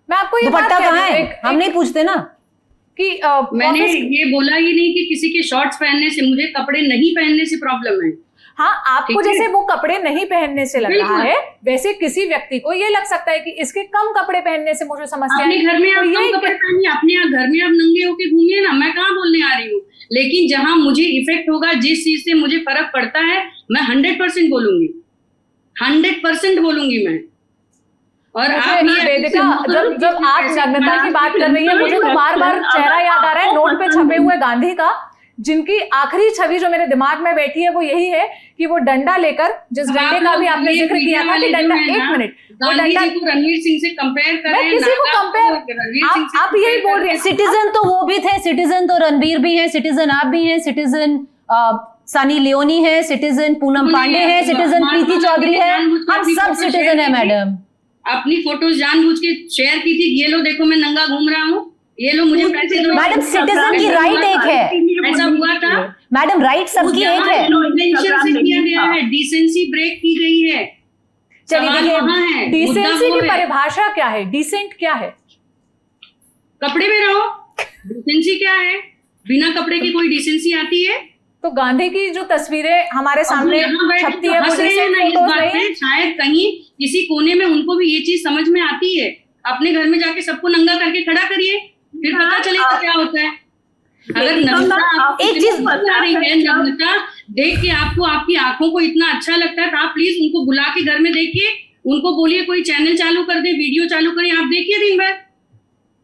मैं आपको ये दुपट्टा कहाँ है, हम नहीं पूछते ना कि मैंने ये बोला ही नहीं कि किसी के शॉर्ट्स पहनने से, मुझे कपड़े नहीं पहनने से प्रॉब्लम है। हाँ, आपको जैसे वो कपड़े नहीं पहनने से लग रहा है, वैसे किसी व्यक्ति को ये लग सकता है कि इसके कम कपड़े पहनने से मुझे समस्या है। अपने घर में आप कम कपड़े पहनिए, अपने घर में आप नंगे होके घूमिए ना, मैं कहाँ बोलने आ रही हूँ। लेकिन जहां मुझे इफेक्ट होगा, जिस चीज से मुझे फर्क पड़ता है, मैं 100% बोलूंगी, 100% बोलूंगी मैं। और आप वेदिका, जब आप नग्नता की बात कर रही है, मुझे तो बार बार चेहरा याद आ रहा है नोट पे छपे हुए गांधी का, जिनकी आखिरी छवि जो मेरे दिमाग में बैठी है वो यही है कि वो डंडा लेकर, जिस डंडे का भी आपने जिक्र किया था कि डंडा, 1 मिनट, वो डंडा रणवीर सिंह से कंपेयर कर रहे हैं। किसी को कंपेयर, आप यही बोल रहे हैं। सिटीजन तो वो भी थे, सिटीजन तो रणवीर भी है, सिटीजन आप भी हैं, सिटीजन सनी लियोनी है, सिटीजन पूनम पांडे है, सिटीजन प्रीति चौधरी है, हम सब सिटीजन है मैडम। अपनी फोटोज जानबूझ के शेयर की थी, ये लो देखो मैं नंगा घूम रहा हूँ, ये लो मुझे पैसे दो। मैडम, सिटीजन की राइट एक है, ऐसा हुआ था मैडम, राइट सबकी एक है। इंटेंशन से किया गया है, डिसेंसी ब्रेक की गई है। चलिए देखिए, डिसेंसी की परिभाषा क्या है, डिसेंट क्या है? कपड़े में रहो, डिसेंसी क्या है? बिना कपड़े की कोई डिसेंसी आती है? तो गांधी की जो तस्वीरें हमारे सामने छपती है, वो डिसेंट फोटोज नहीं है? शायद कहीं किसी कोने में उनको भी ये चीज समझ में आती है। अपने घर में जाके सबको नंगा करके खड़ा करिए, फिर पता चलेगा क्या होता है। अगर नग्नता एक चीज बता रही है, नग्नता देख के आपको, आपकी आंखों को इतना अच्छा लगता है, तो आप प्लीज उनको बुला के घर में देखिए, उनको बोलिए कोई चैनल चालू कर दे, वीडियो चालू करें, आप देखिए दिन भर।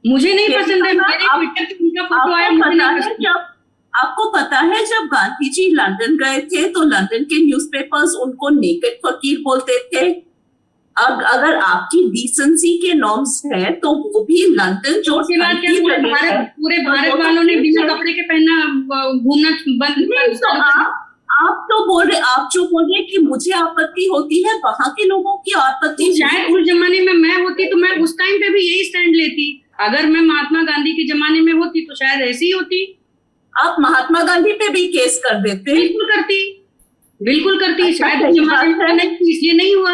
मुझे नहीं पसंद है, मेरे ट्विटर पे उनका फोटो आया, मुझे नहीं पसंद। आपको पता है जब गांधी जी लंदन गए थे तो लंदन के न्यूज़पेपर्स उनको नेकेड फकीर बोलते थे। अगर आपकी डिसेंसी के नॉर्म्स हैं तो वो भी लंदन जो पूरे भारत वालों ने बिना कपड़े के पहनना घूमना बंद। आप तो बोल रहे, आप जो बोल रहे कि मुझे आपत्ति होती है, वहां के लोगों की आपत्ति। शायद उस जमाने में मैं होती तो मैं उस टाइम पे भी यही स्टैंड लेती। अगर मैं महात्मा गांधी के जमाने में होती तो शायद ऐसी ही होती। आप महात्मा गांधी पे भी केस कर देते। बिल्कुल करती। अच्छा, शायद सही बात जमाने है। में इसलिए नहीं हुआ,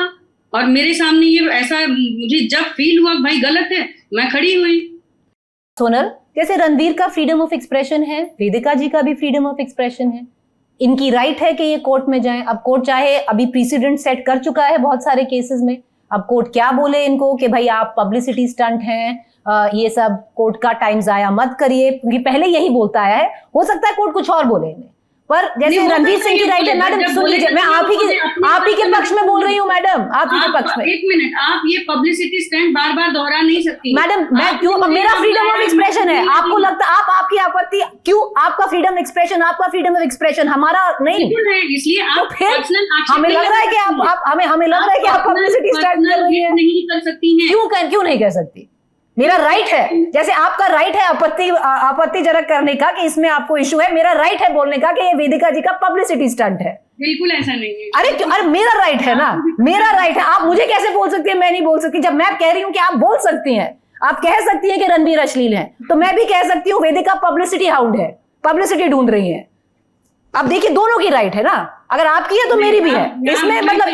और मेरे सामने ये ऐसा मुझे जब फील हुआ भाई गलत है, मैं खड़ी हुई। सोनल, जैसे रणवीर का फ्रीडम ऑफ एक्सप्रेशन है, वेदिका जी का भी फ्रीडम ऑफ एक्सप्रेशन है, इनकी राइट है कि ये कोर्ट में जाएं। अब कोर्ट चाहे, अभी प्रेसिडेंट सेट कर चुका है बहुत सारे केसेस में, अब कोर्ट क्या बोले इनको कि भाई आप पब्लिसिटी स्टंट हैं, ये सब कोर्ट का टाइम जाया मत करिए, क्योंकि पहले यही बोलता आया है। हो सकता है कोर्ट कुछ और बोले इन्हें, पर जैसे रणवीर सिंह की राइट है। मैडम सुन लीजिए, मैं आप ही के पक्ष में बोल रही हूँ मैडम, आप ही के पक्ष में। एक मिनट, आप ये पब्लिसिटी स्टंट बार बार दोहरा नहीं सकती मैडम। मैं क्यों, मेरा फ्रीडम ऑफ एक्सप्रेशन है, आपको लगता आप आपकी आपत्ति क्यों? आपका फ्रीडम एक्सप्रेशन, आपका फ्रीडम ऑफ एक्सप्रेशन, हमारा नहीं है, इसलिए तो आप फिर हमें लग रहा है कि आप हमें लग रहा है कि आप पब्लिसिटी स्टार्ट कर रही है। नहीं कर सकती हैं। क्यों नहीं कर सकती? मेरा राइट है, जैसे आपका राइट है आपत्तिजनक करने का कि इसमें आपको इशू है, मेरा राइट है बोलने का कि ये वेदिका जी का पब्लिसिटी स्टंट है। बिल्कुल ऐसा नहीं है। अरे मेरा राइट है ना, मेरा राइट है। आप मुझे कैसे बोल सकती है, मैं नहीं बोल सकती? जब मैं कह रही हूँ कि आप बोल सकती हैं, आप कह सकती हैं कि रणवीर अश्लील है, तो मैं भी कह सकती हूँ वेदिका पब्लिसिटी हाउंड है, पब्लिसिटी ढूंढ रही है। अब देखिए दोनों की राइट है ना, अगर आपकी है तो मेरी भी है। इसमें मतलब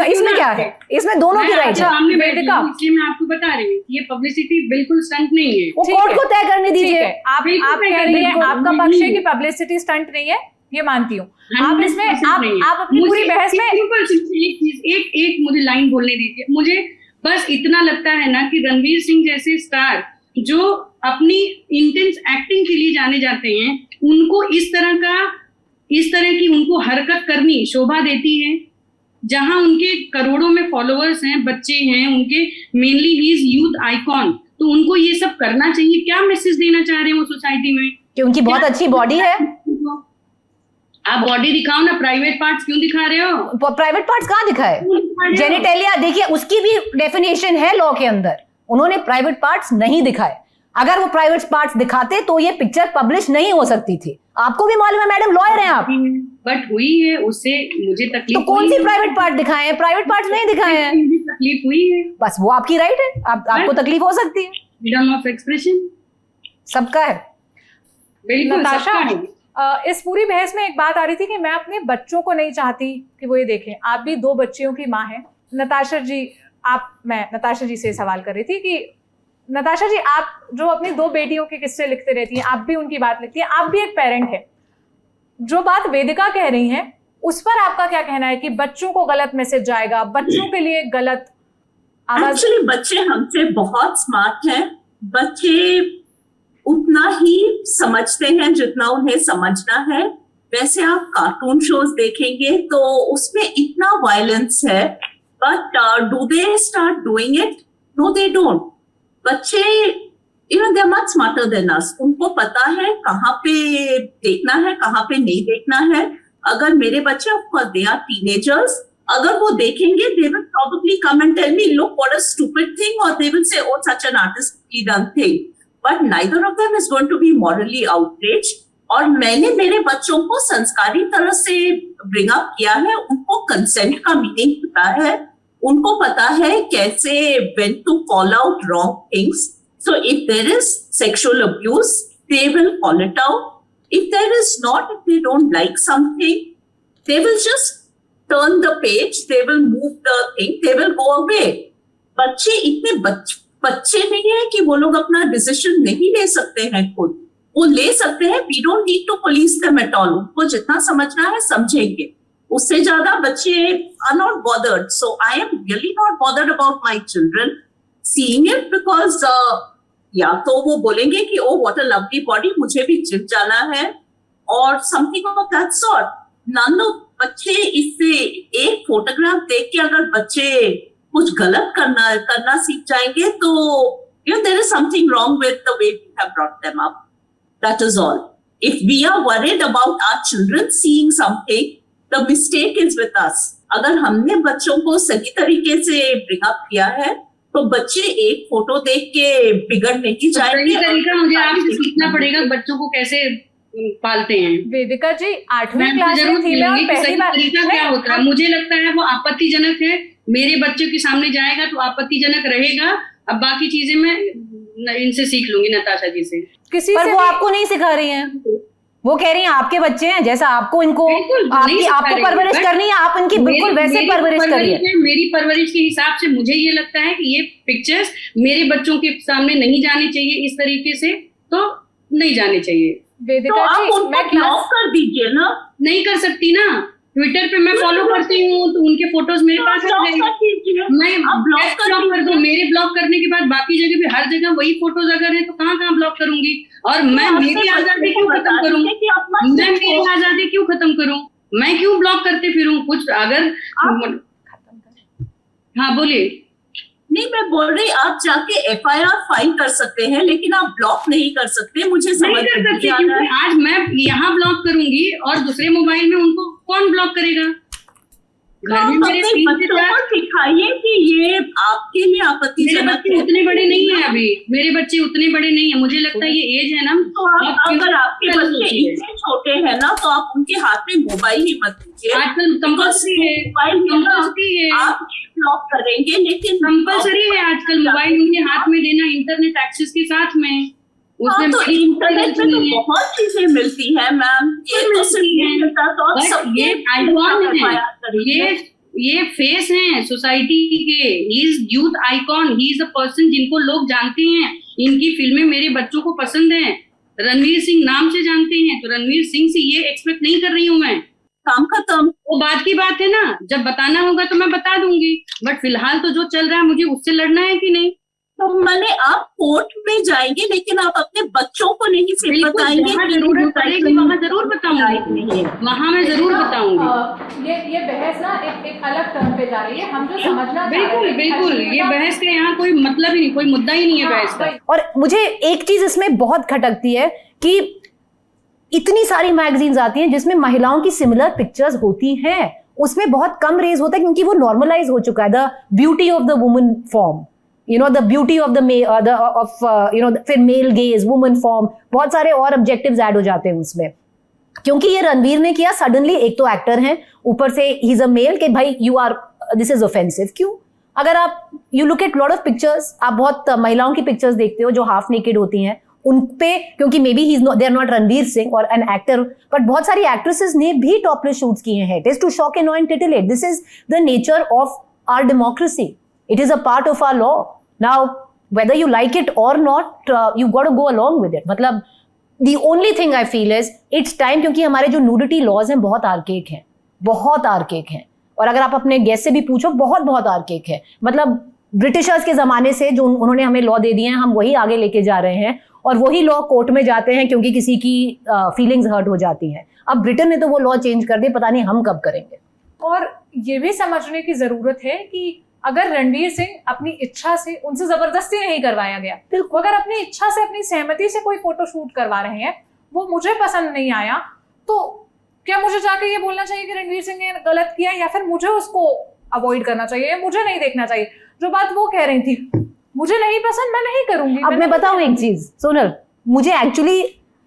इसमें क्या है, इसमें दोनों की राइट है। वेदिका, इसलिए मैं आपको बता रही हूँ ये पब्लिसिटी बिल्कुल स्टंट नहीं है। वो कोर्ट को तय करने दीजिए। आप कह रही हैं, आपका पक्ष है कि पब्लिसिटी स्टंट नहीं है, ये मानती हूँ। आप इसमें आप अपनी पूरी बहस में एक मुझे लाइन बोलने दीजिए। मुझे बस इतना लगता है ना कि रणवीर सिंह जैसे स्टार जो अपनी इंटेंस एक्टिंग के लिए जाने जाते हैं, उनको इस तरह की उनको हरकत करनी शोभा देती है। जहां उनके करोड़ों में फॉलोअर्स हैं, बच्चे हैं उनके, mainly he is youth icon, तो उनको ये सब करना चाहिए। क्या मैसेज देना चाह रहे हैं वो सोसाइटी में कि उनकी बहुत अच्छी बॉडी है? आप बॉडी दिखाओ ना, प्राइवेट पार्ट्स क्यों दिखा रहे हो? प्राइवेट पार्ट्स कहाँ दिखाए? जेनिटेलिया देखिए, उसकी भी डेफिनेशन है लॉ के अंदर, उन्होंने प्राइवेट पार्ट्स नहीं दिखाए। अगर वो प्राइवेट पार्ट्स दिखाते तो ये पिक्चर पब्लिश नहीं हो सकती थी। आपको भी मालूम है मैडम, लॉयर हैं आप। बट हुई है, उससे मुझे तकलीफ। तो कौन सी प्राइवेट पार्ट दिखाए हैं? प्राइवेट पार्ट्स नहीं दिखाए हैं, तकलीफ हुई है। बस वो आपकी राइट है, आपको तकलीफ हो सकती है, फ्रीडम ऑफ एक्सप्रेशन सबका है। बिल्कुल नताशा, इस पूरी बहस में एक बात आ रही थी कि मैं अपने बच्चों को नहीं चाहती कि वो ये देखें। आप भी 2 बच्चियों की माँ हैं नताशा जी। मैं नताशा जी से सवाल कर रही थी कि नताशा जी, आप जो अपनी 2 बेटियों के किस्से लिखते रहती हैं, आप भी उनकी बात लिखती हैं, आप भी एक पेरेंट हैं। जो बात वेदिका कह रही हैं उस पर आपका क्या कहना है कि बच्चों को गलत मैसेज जाएगा, बच्चों के लिए गलत आवाज? एक्चुअली बच्चे हमसे बहुत स्मार्ट हैं। बच्चे उतना ही समझते हैं जितना उन्हें समझना है। वैसे आप कार्टून शोज देखेंगे तो उसमें इतना वायलेंस है, but do they start doing it? No they don't. बच्चे they are much smarter than us. उनको पता है कहाँ पे देखना है, कहाँ पे नहीं देखना है। अगर मेरे बच्चे, of course they are teenagers, अगर वो देखेंगे they will probably come and tell me look what a stupid thing, or they will say oh such an artistically done thing, but neither of them is going to be morally outraged. और मैंने मेरे बच्चों को संस्कारी तरह से ब्रिंग अप किया है। उनको कंसेंट का मीनिंग पता है, उनको पता है कैसे when to call out wrong things. So if there is sexual abuse, they will call it out. If there is not, if they don't like something, they will just turn the page, they will move the thing, they will go away. बच्चे इतने बच्चे नहीं है कि वो लोग अपना डिसीजन नहीं ले सकते हैं खुद। वो ले सकते हैं, we don't need to police them at all. उनको जितना समझना है समझेंगे, उससे ज्यादा बच्चे are not bothered. So I am really not bothered about my children seeing it because या तो वो बोलेंगे कि oh what a lovely body, मुझे भी जिम जाना है, और something of that sort. None of बच्चे इससे एक फोटोग्राफ देख के अगर बच्चे कुछ गलत करना सीख जाएंगे तो there is something wrong with the way we have brought them up. That is all. If we are worried about our children seeing something, the mistake is with us. अगर हमने बच्चों को सही तरीके से bring up किया है तो बच्चे एक फोटो देख के बिगड़ नहीं जाएंगे। तरीका मुझे आपसे सीखना पड़ेगा बच्चों को कैसे पालते हैं। वेदिका जी 8वीं क्लास में थी मैं, और पहली बार क्या होता है मुझे लगता है वो आपत्तिजनक है। मेरे बच्चों के सामने जाएगा तो आपत्तिजनक रहेगा। अब बाकी चीजें मैं इनसे सीख लूंगी, नताशा जी से। किसी पर से वो भी- आपको नहीं सिखा रही हैं, वो कह रही हैं आपके बच्चे हैं, जैसा आपको इनको बिल्कुल नहीं आपकी सिखा आपको रही, परवरिश but करनी है, आप इनकी बिल्कुल वैसे मेरी परवरिश करिए। मेरी परवरिश के हिसाब से मुझे ये लगता है कि ये पिक्चर्स मेरे बच्चों के सामने नहीं जाने चाहिए, इस तरीके से तो नहीं जाने चाहिए। तो वेदिका आप जी, उनको मैं ब्लॉक क्लास कर दीजिए ना। नहीं कर सकती ना, ट्विटर पे मैं फॉलो करती हूँ तो उनके फोटोज मेरे तो पास आ ब्लॉक जाएंगे। कर दीजिए। मैं आप ब्लॉक कर ब्लॉक कर दूं, दीजिए। मेरे ब्लॉक करने के बाद बाकी जगह पे हर जगह वही फोटोज अगर है तो कहाँ कहाँ ब्लॉक करूंगी? और मैं तो मेरी आपसे आजादी बच्चे क्यों को खत्म बता करूं? दीजिए कि आप मत मैं देखो। मेरी आजादी क्यों खत्म करूं? मैं क्यों ब्लॉक करते फिरूं? कुछ अगर हाँ बोलिए। नहीं, मैं बोल रही आप जाके FIR फाइल कर सकते हैं, लेकिन आप ब्लॉक नहीं कर सकते। मुझे नहीं समझ कर में सकती नहीं आ रहा क्योंकि है। आज मैं यहाँ ब्लॉक करूंगी और दूसरे मोबाइल में उनको कौन ब्लॉक करेगा? तो घर में आप मेरे अपने 3 से बच्चों 4 को सिखाइए कि ये आपके लिए मेरे आपत्तिजनक बच्चे है। उतने बड़े नहीं है अभी, मेरे बच्चे उतने बड़े नहीं है, मुझे लगता है ये एज है ना। तो आप अगर आपके बच्चे इतने छोटे हैं ना, तो आप उनके हाथ में मोबाइल ही मत दीजिए। आजकल कंपल्सरी है, मोबाइल में ना कंपल्सरी है, आप ब्लॉक करेंगे, लेकिन कंपल्सरी है आजकल मोबाइल उनके हाथ में देना इंटरनेट एक्सेस के साथ में। हाँ, उसमें तो बड़ी इंटरनेट में तो नहीं है। बहुत चीजें मिलती है मैम। ये तो सिर्फ नहीं मिलता, तो आप बट सबके ये आइकॉन है, FIR करिए। ये फेस हैं सोसाइटी के, he is youth icon, he is a person जिनको लोग जानते हैं। इनकी फिल्में मेरे बच्चों को पसंद है, रणवीर सिंह नाम से जानते हैं, तो रणवीर सिंह से ये एक्सपेक्ट नहीं कर रही हूँ मैं। काम खत्म। वो बात की बात है ना, जब बताना होगा तो मैं बता दूंगी, बट फिलहाल तो जो चल रहा है मुझे उससे लड़ना है कि नहीं? तो मैंने आप कोर्ट में जाएंगे, लेकिन आप अपने बच्चों को नहीं सिर्फ बिल्कुल, बताएंगे जहाँ कि जरूरत youth पड़ेगी icon वहाँ जरूर बताऊंगी, नहीं है। वहाँ मैं जरूर बताऊंगी। ये बहस ना एक अलग टर्म पे जा रही है। हम जो समझना चाह रहे बिल्कुल हैं, बिल्कुल, हर्षिता, ये बहस का यहाँ कोई मतलब ही नहीं, कोई मुद्दा ही नहीं है हाँ, बहस का। वही। और मुझे एक चीज इसमें बहुत खटकती है कि इतनी सारी मैगजीन्स आती हैं जिसमें महिलाओं की सिमिलर पिक्चर्स होती हैं, उसमें बहुत कम रेज होता है क्योंकि वो नॉर्मलाइज हो चुका है, the beauty of the woman form, you know, the beauty of the फिर मेल गेज, वुमन फॉर्म, बहुत सारे और ऑब्जेक्टिव्स ऐड हो जाते हैं उसमें। क्योंकि ये रणवीर ने किया, सडनली एक तो एक्टर हैं, ऊपर से ही इज अ मेल, कि भाई you are, this is offensive. क्यों? अगर आप you look at lot of pictures, आप बहुत महिलाओं की पिक्चर्स देखते हो जो हाफ नेकेड होती हैं, उन पे, क्योंकि maybe they are not Ranveer Singh और एन एक्टर, बट बहुत सारी एक्ट्रेसेस ने भी टॉपलेस शूट्स किए हैं। It is to shock and and titillate. This is the nature of our democracy. It is a part of our law. Now, whether you like it or not, you got to go along with it. मतलब the only thing I feel is it's time, क्योंकि हमारे जो nudity laws हैं बहुत आर्केक हैं, बहुत आर्केक हैं, और अगर आप अपने गेस्ट से भी पूछो बहुत बहुत आर्केक है। मतलब ब्रिटिशर्स के ज़माने से जो उन्होंने हमें लॉ दे दिए हैं, हम वही आगे लेके जा रहे हैं, और वही लॉ कोर्ट में जाते हैं क्योंकि किसी की फीलिंग्स हर्ट हो जाती हैं। अब ब्रिटेन ने तो वो लॉ चेंज कर दिए, पता नहीं हम कब करेंगे। और ये भी समझने की जरूरत है कि अगर रणवीर सिंह अपनी इच्छा से, उनसे जबरदस्ती नहीं करवाया गया, वो अगर अपनी इच्छा से, अपनी सहमति से कोई फोटो शूट करवा रहे हैं, वो मुझे पसंद नहीं आया, तो क्या मुझे जाके ये बोलना चाहिए कि रणवीर सिंह ने गलत किया, या फिर मुझे उसको अवॉइड करना चाहिए, मुझे नहीं देखना चाहिए? जो बात वो कह रही थी, मुझे नहीं पसंद, मैं नहीं करूंगी। अब मैं बताऊं एक चीज सोनल, मुझे एक्चुअली,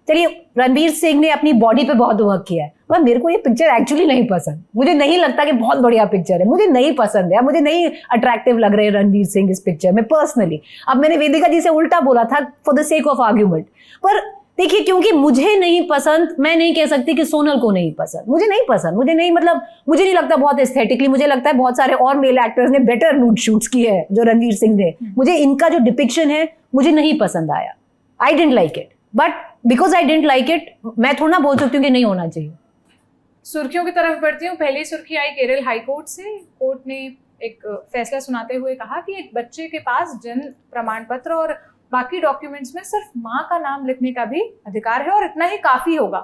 चलिए रणवीर सिंह ने अपनी बॉडी पे बहुत वर्क किया है, पर मेरे को ये पिक्चर एक्चुअली नहीं पसंद। मुझे नहीं लगता कि बहुत बढ़िया पिक्चर है, मुझे नहीं पसंद है, मुझे नहीं अट्रैक्टिव लग रहे हैं रणवीर सिंह इस पिक्चर में पर्सनली। अब मैंने वेदिका जी से उल्टा बोला था for the sake of argument, पर देखिए क्योंकि मुझे नहीं पसंद, मैं नहीं कह सकती कि सोनल को नहीं पसंद। मुझे नहीं पसंद, मुझे नहीं लगता बहुत एस्थेटिकली। मुझे लगता है बहुत सारे और मेल एक्टर्स ने बेटर नूड शूट्स किए हैं जो रणवीर सिंह ने। मुझे इनका जो डिपिक्शन है मुझे नहीं पसंद आया। I didn't like it, but because I didn't like it, मैं थोड़ा ना बोल सकती हूँ कि नहीं होना चाहिए। सुर्खियों की तरफ बढ़ती हूँ। पहली सुर्खी आई केरल हाई कोर्ट से। कोर्ट ने एक फैसला सुनाते हुए कहा कि एक बच्चे के पास जन्म प्रमाण पत्र और बाकी डॉक्यूमेंट्स में सिर्फ माँ का नाम लिखने का भी अधिकार है, और इतना ही काफ़ी होगा,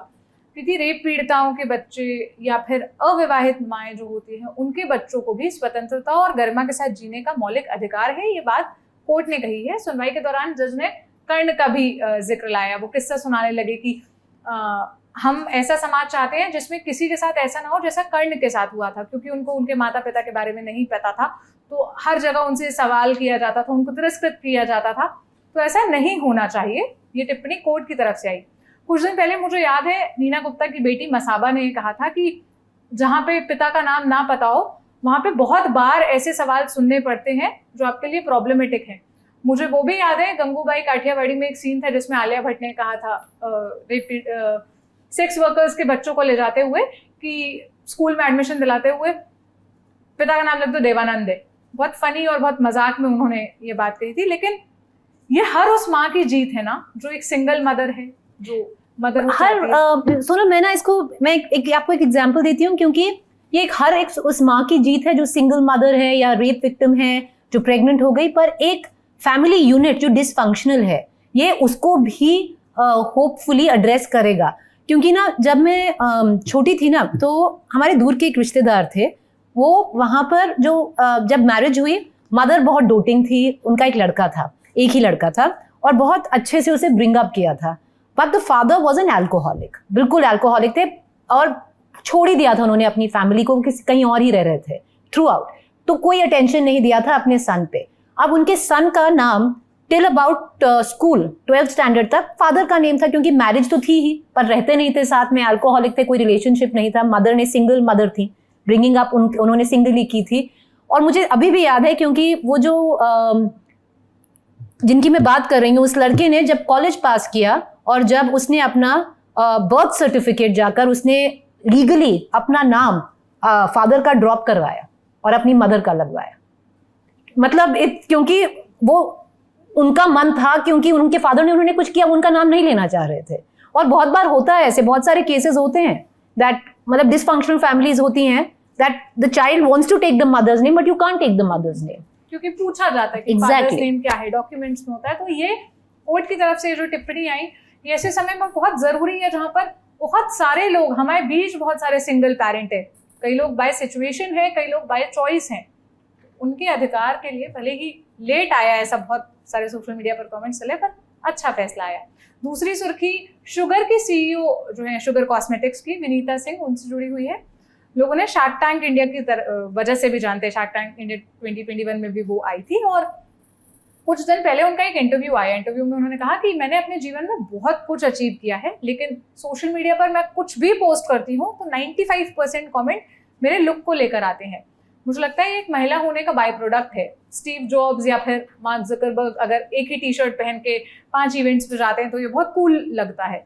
क्योंकि रेप पीड़िताओं के बच्चे या फिर अविवाहित माएँ जो होती हैं, उनके बच्चों को भी स्वतंत्रता और गरिमा के साथ जीने का मौलिक अधिकार है। ये बात कोर्ट ने कही है। सुनवाई के दौरान जज ने कर्ण का भी जिक्र लाया। वो किस्सा सुनाने लगे कि हम ऐसा समाज चाहते हैं जिसमें किसी के साथ ऐसा ना हो जैसा कर्ण के साथ हुआ था, क्योंकि उनको उनके माता पिता के बारे में नहीं पता था, तो हर जगह उनसे सवाल किया जाता था, उनको तिरस्कृत किया जाता था। तो ऐसा नहीं होना चाहिए। ये टिप्पणी कोर्ट की तरफ से आई। कुछ दिन पहले मुझे याद है नीना गुप्ता की बेटी मसाबा ने कहा था कि जहाँ पे पिता का नाम ना पता हो, वहाँ पे बहुत बार ऐसे सवाल सुनने पड़ते हैं जो आपके लिए प्रॉब्लमेटिक हैं। मुझे वो भी याद है, गंगूबाई काठियावाड़ी में एक सीन था जिसमें आलिया भट्ट ने कहा था सेक्स वर्कर्स के बच्चों को ले जाते हुए कि स्कूल में एडमिशन दिलाते हुए पिता का नाम लग दो देवानंद है। बहुत फनी और बहुत मजाक में उन्होंने ये बात कही थी, लेकिन ये हर उस माँ की जीत है ना जो एक सिंगल मदर है, जो मदर सोनल, मैं ना इसको मैं आपको एक एग्जांपल देती हूँ, क्योंकि ये हर एक उस माँ की जीत है जो सिंगल मदर है या रेप विक्टिम है, जो प्रेग्नेंट हो गई, पर एक फैमिली यूनिट जो डिसफंक्शनल है ये उसको भी होपफुली एड्रेस करेगा। क्योंकि ना जब मैं छोटी थी ना, तो हमारे दूर के एक रिश्तेदार थे, वो वहाँ पर जो जब मैरिज हुई, मदर बहुत डोटिंग थी, उनका एक लड़का था, एक ही लड़का था, और बहुत अच्छे से उसे ब्रिंग अप किया था, but the father was an alcoholic, बिल्कुल एल्कोहलिक थे, और छोड़ ही दिया था उन्होंने अपनी फैमिली को, कहीं और ही रह रहे थे थ्रू आउट, तो कोई अटेंशन नहीं दिया था अपने सन पे। अब उनके सन का नाम till about school 12th standard तक फादर का नेम था, क्योंकि मैरिज तो थी ही पर रहते नहीं थे साथ में, अल्कोहलिक थे, कोई रिलेशनशिप नहीं था, मदर ने सिंगल मदर थी, ब्रिंगिंग अप उन्होंने सिंगल ही की थी। और मुझे अभी भी याद है, क्योंकि वो जो जिनकी मैं बात कर रही हूँ, उस लड़के ने जब कॉलेज पास किया और जब उसने अपना बर्थ सर्टिफिकेट जाकर उसने लीगली अपना नाम फादर का ड्रॉप करवाया और अपनी मदर का लगवाया, मतलब क्योंकि वो उनका मन था, क्योंकि उनके फादर ने उन्होंने कुछ किया, उनका नाम नहीं लेना चाह रहे थे। और बहुत बार होता है ऐसे, बहुत सारे केसेस होते हैं दैट मतलब डिसफंक्शनल फैमिलीज होती हैं that the child wants to take the mother's name but you can't take the mother's name, क्योंकि पूछा जाता है कि फादर्स नेम क्या है, डॉक्यूमेंट्स में होता है। तो ये कोर्ट की तरफ से जो टिप्पणी आई, ये ऐसे समय में बहुत जरूरी है जहां पर बहुत सारे लोग, हमारे बीच बहुत सारे सिंगल पेरेंट है, कई लोग बाय सिचुएशन है, कई लोग बाय चॉइस हैं, उनके अधिकार के लिए भले ही लेट आया, ऐसा बहुत सारे सोशल मीडिया पर कमेंट्स चले, पर अच्छा फैसला आया। दूसरी सुर्खी शुगर की सीईओ जो है शुगर कॉस्मेटिक्स की, विनीता सिंह, उनसे जुड़ी हुई है। लोगों ने शार्क टैंक इंडिया की वजह से भी जानते हैं, शार्क टैंक इंडिया 2021 में भी वो आई थी, और कुछ दिन पहले उनका एक इंटरव्यू आया। इंटरव्यू में उन्होंने कहा कि मैंने अपने जीवन में बहुत कुछ अचीव किया है, लेकिन सोशल मीडिया पर मैं कुछ भी पोस्ट करती हूँ तो 95% कमेंट मेरे लुक को लेकर आते हैं। मुझे लगता है ये एक महिला होने का बाय प्रोडक्ट है। स्टीव जॉब्स या फिर मार्क ज़करबर्ग अगर एक ही टी शर्ट पहन के 5 इवेंट्स पे जाते हैं तो ये बहुत कूल लगता है।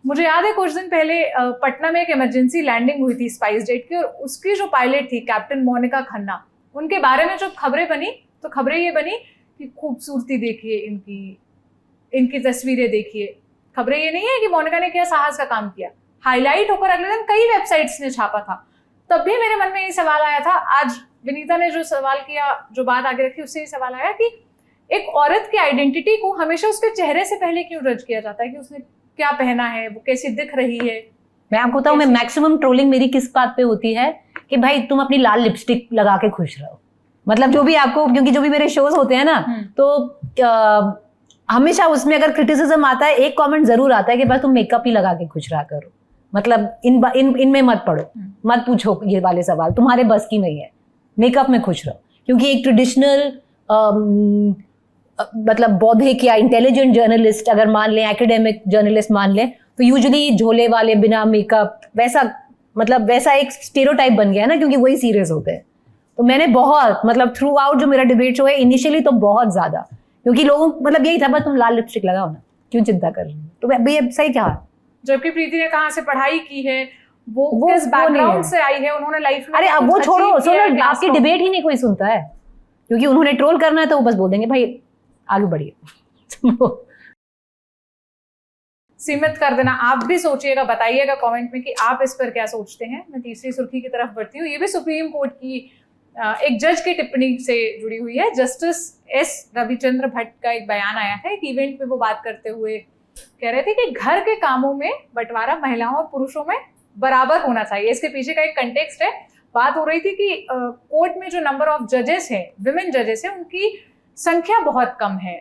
मुझे याद है कुछ दिन पहले पटना में एक इमरजेंसी लैंडिंग हुई थी स्पाइस जेट की, और उसकी जो पायलट थी कैप्टन मोनिका खन्ना, उनके बारे में जब खबरें बनी तो खबरें ये बनी कि खूबसूरती देखिए इनकी तस्वीरें देखिए। खबरें ये नहीं है कि मोनिका ने क्या साहस का काम किया, हाईलाइट होकर अगले दिन कई वेबसाइट्स ने छापा था। तब भी मेरे मन में ये सवाल आया था, आज विनीता ने जो सवाल किया, जो बात आगे रखी, उससे ये सवाल आया कि एक औरत की आइडेंटिटी को हमेशा उसके चेहरे से पहले क्यों जज किया जाता है कि उसने क्या पहना है, वो कैसी दिख रही है। मैं आपको बताऊं, मैं मैक्सिमम ट्रोलिंग मेरी किस बात पे होती है कि भाई तुम अपनी लाल लिपस्टिक लगा के खुश रहो, मतलब जो भी आपको, क्योंकि जो भी मेरे शोज होते हैं ना, तो हमेशा उसमें अगर क्रिटिसिज्म आता है, एक कमेंट जरूर आता है कि बस तुम मेकअप ही लगा के खुश रहा करो, मतलब इनमें मत पड़ो, मत पूछो ये वाले सवाल, तुम्हारे बस की नहीं है, मेकअप में खुश रहो। क्योंकि एक ट्रेडिशनल मतलब बौद्धिक या इंटेलिजेंट जर्नलिस्ट अगर मान लें, एकेडमिक जर्नलिस्ट मान लें, तो यूजुअली झोले वाले बिना मेकअप, वैसा एक स्टेरियोटाइप बन गया है ना, क्योंकि वही सीरियस होते हैं। तो मैंने बहुत मतलब थ्रू आउट जो मेरा डिबेट शो है, इनिशियली तो बहुत ज्यादा, क्योंकि लोगों मतलब यही था, बस तुम लाल लिपस्टिक लगाओ ना, क्यों चिंता कर रही हो, तो भैया सही कहा। जबकि प्रीति ने कहाँ से पढ़ाई की है, वो किस बैकग्राउंड से आई है, उन्होंने लाइफ में, अरे अब वो छोड़ो, सुनो, आपकी डिबेट ही नहीं कोई सुनता है, क्योंकि उन्होंने ट्रोल करना है तो वो बस बोल देंगे भाई आगे बढ़िए। सीमित कर देना। आप भी सोचिएगा, बताइएगा कमेंट में कि आप इस पर क्या सोचते हैं। मैं तीसरी सुर्खी की तरफ बढ़ती हूँ। ये भी सुप्रीम कोर्ट की एक जज की टिप्पणी से जुड़ी हुई है। जस्टिस एस रविचंद्र भट्ट का एक बयान आया है। एक इवेंट में वो बात करते हुए कह रहे थे कि घर के कामों में बंटवारा महिलाओं और पुरुषों में बराबर होना चाहिए। इसके पीछे का एक कंटेक्स्ट है। बात हो रही थी कि कोर्ट में जो नंबर ऑफ जजेस हैं, विमेन जजेस हैं, उनकी संख्या बहुत कम है।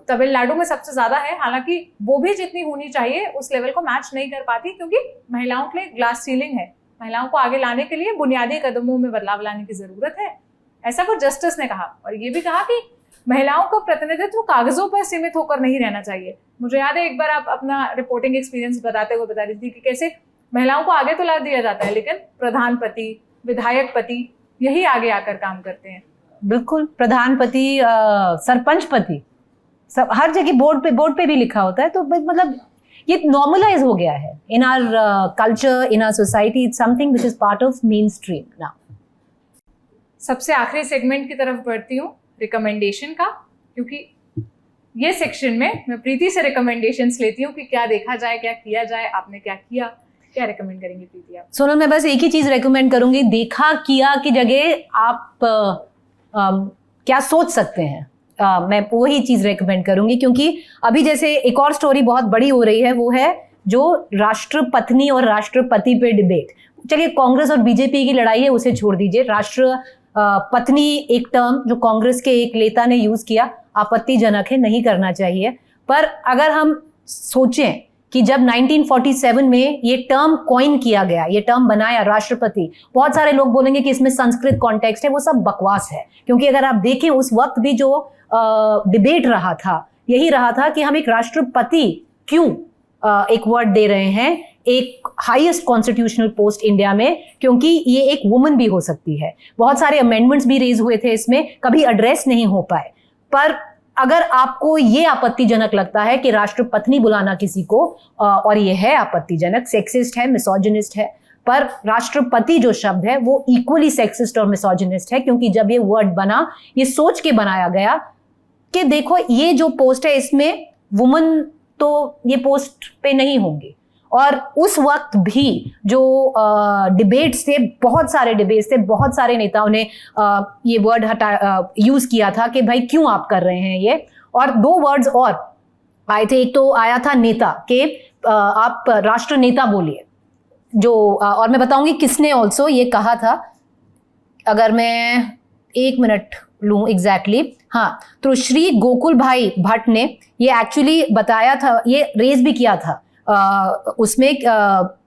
तमिलनाडु में सबसे ज्यादा है, हालांकि वो भी जितनी होनी चाहिए उस लेवल को मैच नहीं कर पाती, क्योंकि महिलाओं के लिए ग्लास सीलिंग है। महिलाओं को आगे लाने के लिए बुनियादी कदमों में बदलाव लाने की जरूरत है, ऐसा कुछ जस्टिस ने कहा। और ये भी कहा कि महिलाओं का प्रतिनिधित्व कागजों पर सीमित होकर नहीं रहना चाहिए। मुझे याद है एक बार आप अपना रिपोर्टिंग एक्सपीरियंस बताते हुए बता रही थी कि कैसे महिलाओं को आगे तो ला दिया जाता है, लेकिन प्रधान पति, विधायक पति यही आगे आकर काम करते हैं। बिल्कुल, प्रधानपति, सरपंचपति, सब हर जगह बोर्ड पे भी लिखा होता है। तो मतलब ये नॉर्मलाइज हो गया है in our culture, in our society. It's something which is part of mainstream now. सबसे आखिरी सेगमेंट की तरफ बढ़ती हूँ, रिकमेंडेशन का, क्योंकि ये सेक्शन में मैं प्रीति से रिकमेंडेशंस लेती हूँ कि क्या देखा जाए, क्या किया जाए। आपने क्या किया, क्या रिकमेंड करेंगी प्रीति आप? सोनल, मैं बस एक ही चीज रेकमेंड करूंगी, देखा किया की जगह आप क्या सोच सकते हैं, मैं वही चीज रेकमेंड करूंगी। क्योंकि अभी जैसे एक और स्टोरी बहुत बड़ी हो रही है, वो है जो राष्ट्रपत्नी और राष्ट्रपति पे डिबेट। चलिए, कांग्रेस और बीजेपी की लड़ाई है, उसे छोड़ दीजिए। पत्नी एक टर्म जो कांग्रेस के एक नेता ने यूज किया, आपत्तिजनक है, नहीं करना चाहिए। पर अगर हम सोचें कि जब 1947 में ये टर्म कॉइन किया गया, ये टर्म बनाया राष्ट्रपति, बहुत सारे लोग बोलेंगे कि इसमें संस्कृत कॉन्टेक्स्ट है, वो सब बकवास है। क्योंकि अगर आप देखें उस वक्त भी जो डिबेट रहा था, यही रहा था कि हम एक राष्ट्रपति क्यों एक वर्ड दे रहे हैं एक हाईएस्ट कॉन्स्टिट्यूशनल पोस्ट इंडिया में, क्योंकि ये एक वुमन भी हो सकती है। बहुत सारे अमेंडमेंट्स भी रेज हुए थे इसमें, कभी एड्रेस नहीं हो पाए। पर अगर आपको ये आपत्तिजनक लगता है कि राष्ट्रपत्नी बुलाना किसी को, और ये है आपत्तिजनक, सेक्सिस्ट है, मिसोजिनिस्ट है, पर राष्ट्रपति जो शब्द है वो इक्वली सेक्सिस्ट और मिसोजिनिस्ट है। क्योंकि जब ये वर्ड बना, ये सोच के बनाया गया कि देखो ये जो पोस्ट है इसमें वुमन तो ये पोस्ट पे नहीं होंगी। और उस वक्त भी जो डिबेट्स थे, बहुत सारे डिबेट्स थे, बहुत सारे नेताओं ने ये वर्ड यूज किया था कि भाई क्यों आप कर रहे हैं ये। और दो वर्ड्स और आए थे, एक तो आया था नेता के, आप राष्ट्र नेता बोलिए, जो और मैं बताऊंगी किसने ऑल्सो ये कहा था, अगर मैं 1 मिनट लूं एग्जैक्टली। हाँ, तो श्री गोकुल भाई भट्ट ने ये एक्चुअली बताया था, ये रेज भी किया था उसमें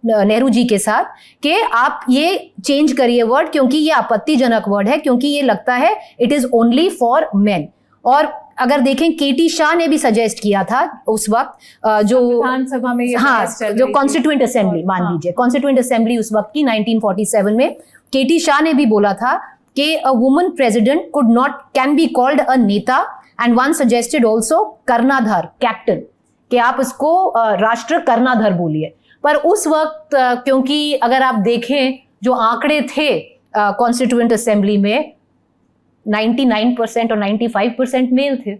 नेहरू जी के साथ, कि आप ये चेंज करिए वर्ड, क्योंकि ये आपत्तिजनक वर्ड है, क्योंकि ये लगता है it is only for main. और अगर देखें केटी शाह ने भी सजेस्ट किया था उस वक्त, जो विधानसभा में, हाँ, जो कॉन्स्टिट्यूएंट असेंबली, मान लीजिए कॉन्स्टिट्यूएंट असेंबली उस वक्त की 1947 में, केटी शाह ने भी बोला था कि a woman president can be called a neta, and one suggested also karnadhar, captain, कि आप उसको राष्ट्र कर्णाधर बोलिए। पर उस वक्त क्योंकि अगर आप देखें जो आंकड़े थे कॉन्स्टिट्यूएंट असेंबली में, 99% और 95% मेल थे,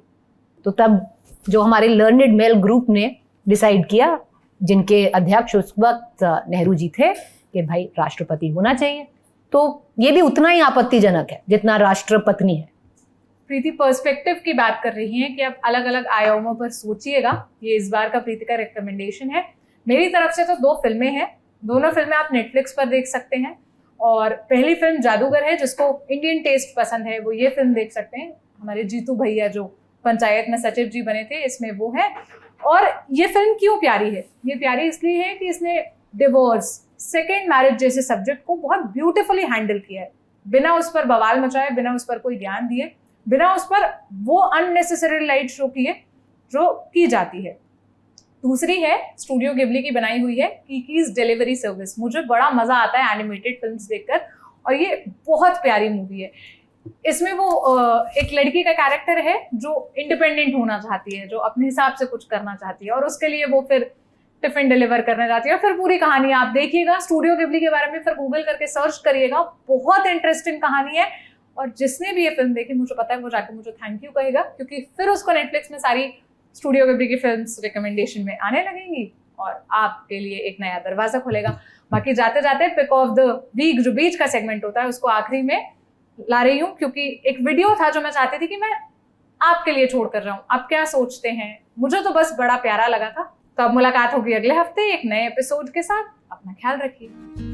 तो तब जो हमारे लर्नेड मेल ग्रुप ने डिसाइड किया, जिनके अध्यक्ष उस वक्त नेहरू जी थे, कि भाई राष्ट्रपति होना चाहिए। तो ये भी उतना ही आपत्तिजनक है जितना राष्ट्रपत्नी है। प्रीति पर्सपेक्टिव की बात कर रही हैं कि आप अलग अलग आयामों पर सोचिएगा। ये इस बार का प्रीति का रिकमेंडेशन है। मेरी तरफ से तो 2 फिल्में हैं, दोनों फिल्में आप नेटफ्लिक्स पर देख सकते हैं। और पहली फिल्म जादूगर है, जिसको इंडियन टेस्ट पसंद है वो ये फिल्म देख सकते हैं। हमारे जीतू भैया जो पंचायत में सचिव जी बने थे, इसमें वो है। और ये फिल्म क्यों प्यारी है? ये प्यारी इसलिए है कि इसने डिवोर्स, सेकेंड मैरिज जैसे सब्जेक्ट को बहुत ब्यूटिफुली हैंडल किया है, बिना उस पर बवाल मचाए, बिना उस पर कोई ध्यान दिए, बिना उस पर वो अननेसेसरी लाइट शो किए जो की जाती है। दूसरी है स्टूडियो गिबली की बनाई हुई है कीकीज डिलीवरी सर्विस। मुझे बड़ा मजा आता है एनिमेटेड फिल्म्स देखकर, और ये बहुत प्यारी मूवी है। इसमें वो एक लड़की का कैरेक्टर है जो इंडिपेंडेंट होना चाहती है, जो अपने हिसाब से कुछ करना चाहती है, और उसके लिए वो फिर टिफिन डिलीवर करने जाती है। और फिर पूरी कहानी आप देखिएगा स्टूडियो गिबली के बारे में, फिर गूगल करके सर्च करिएगा, बहुत इंटरेस्टिंग कहानी है। और जिसने भी ये फिल्म देखी, मुझे पता है वो जाके मुझे थैंक यू कहेगा, क्योंकि फिर उसको नेटफ्लिक्स में सारी स्टूडियो गिबली की फिल्म्स रिकमेंडेशन में आने लगेंगी और आपके लिए एक नया दरवाजा खुलेगा। बाकी जाते जाते पिक ऑफ द वीक, जो बीच का सेगमेंट होता है, उसको आखिरी में ला रही हूँ, क्योंकि एक वीडियो था जो मैं चाहती थी कि मैं आपके लिए छोड़ कर रहा हूँ। आप क्या सोचते हैं? मुझे तो बस बड़ा प्यारा लगा था। तो अब मुलाकात होगी अगले हफ्ते एक नए एपिसोड के साथ। अपना ख्याल रखिए।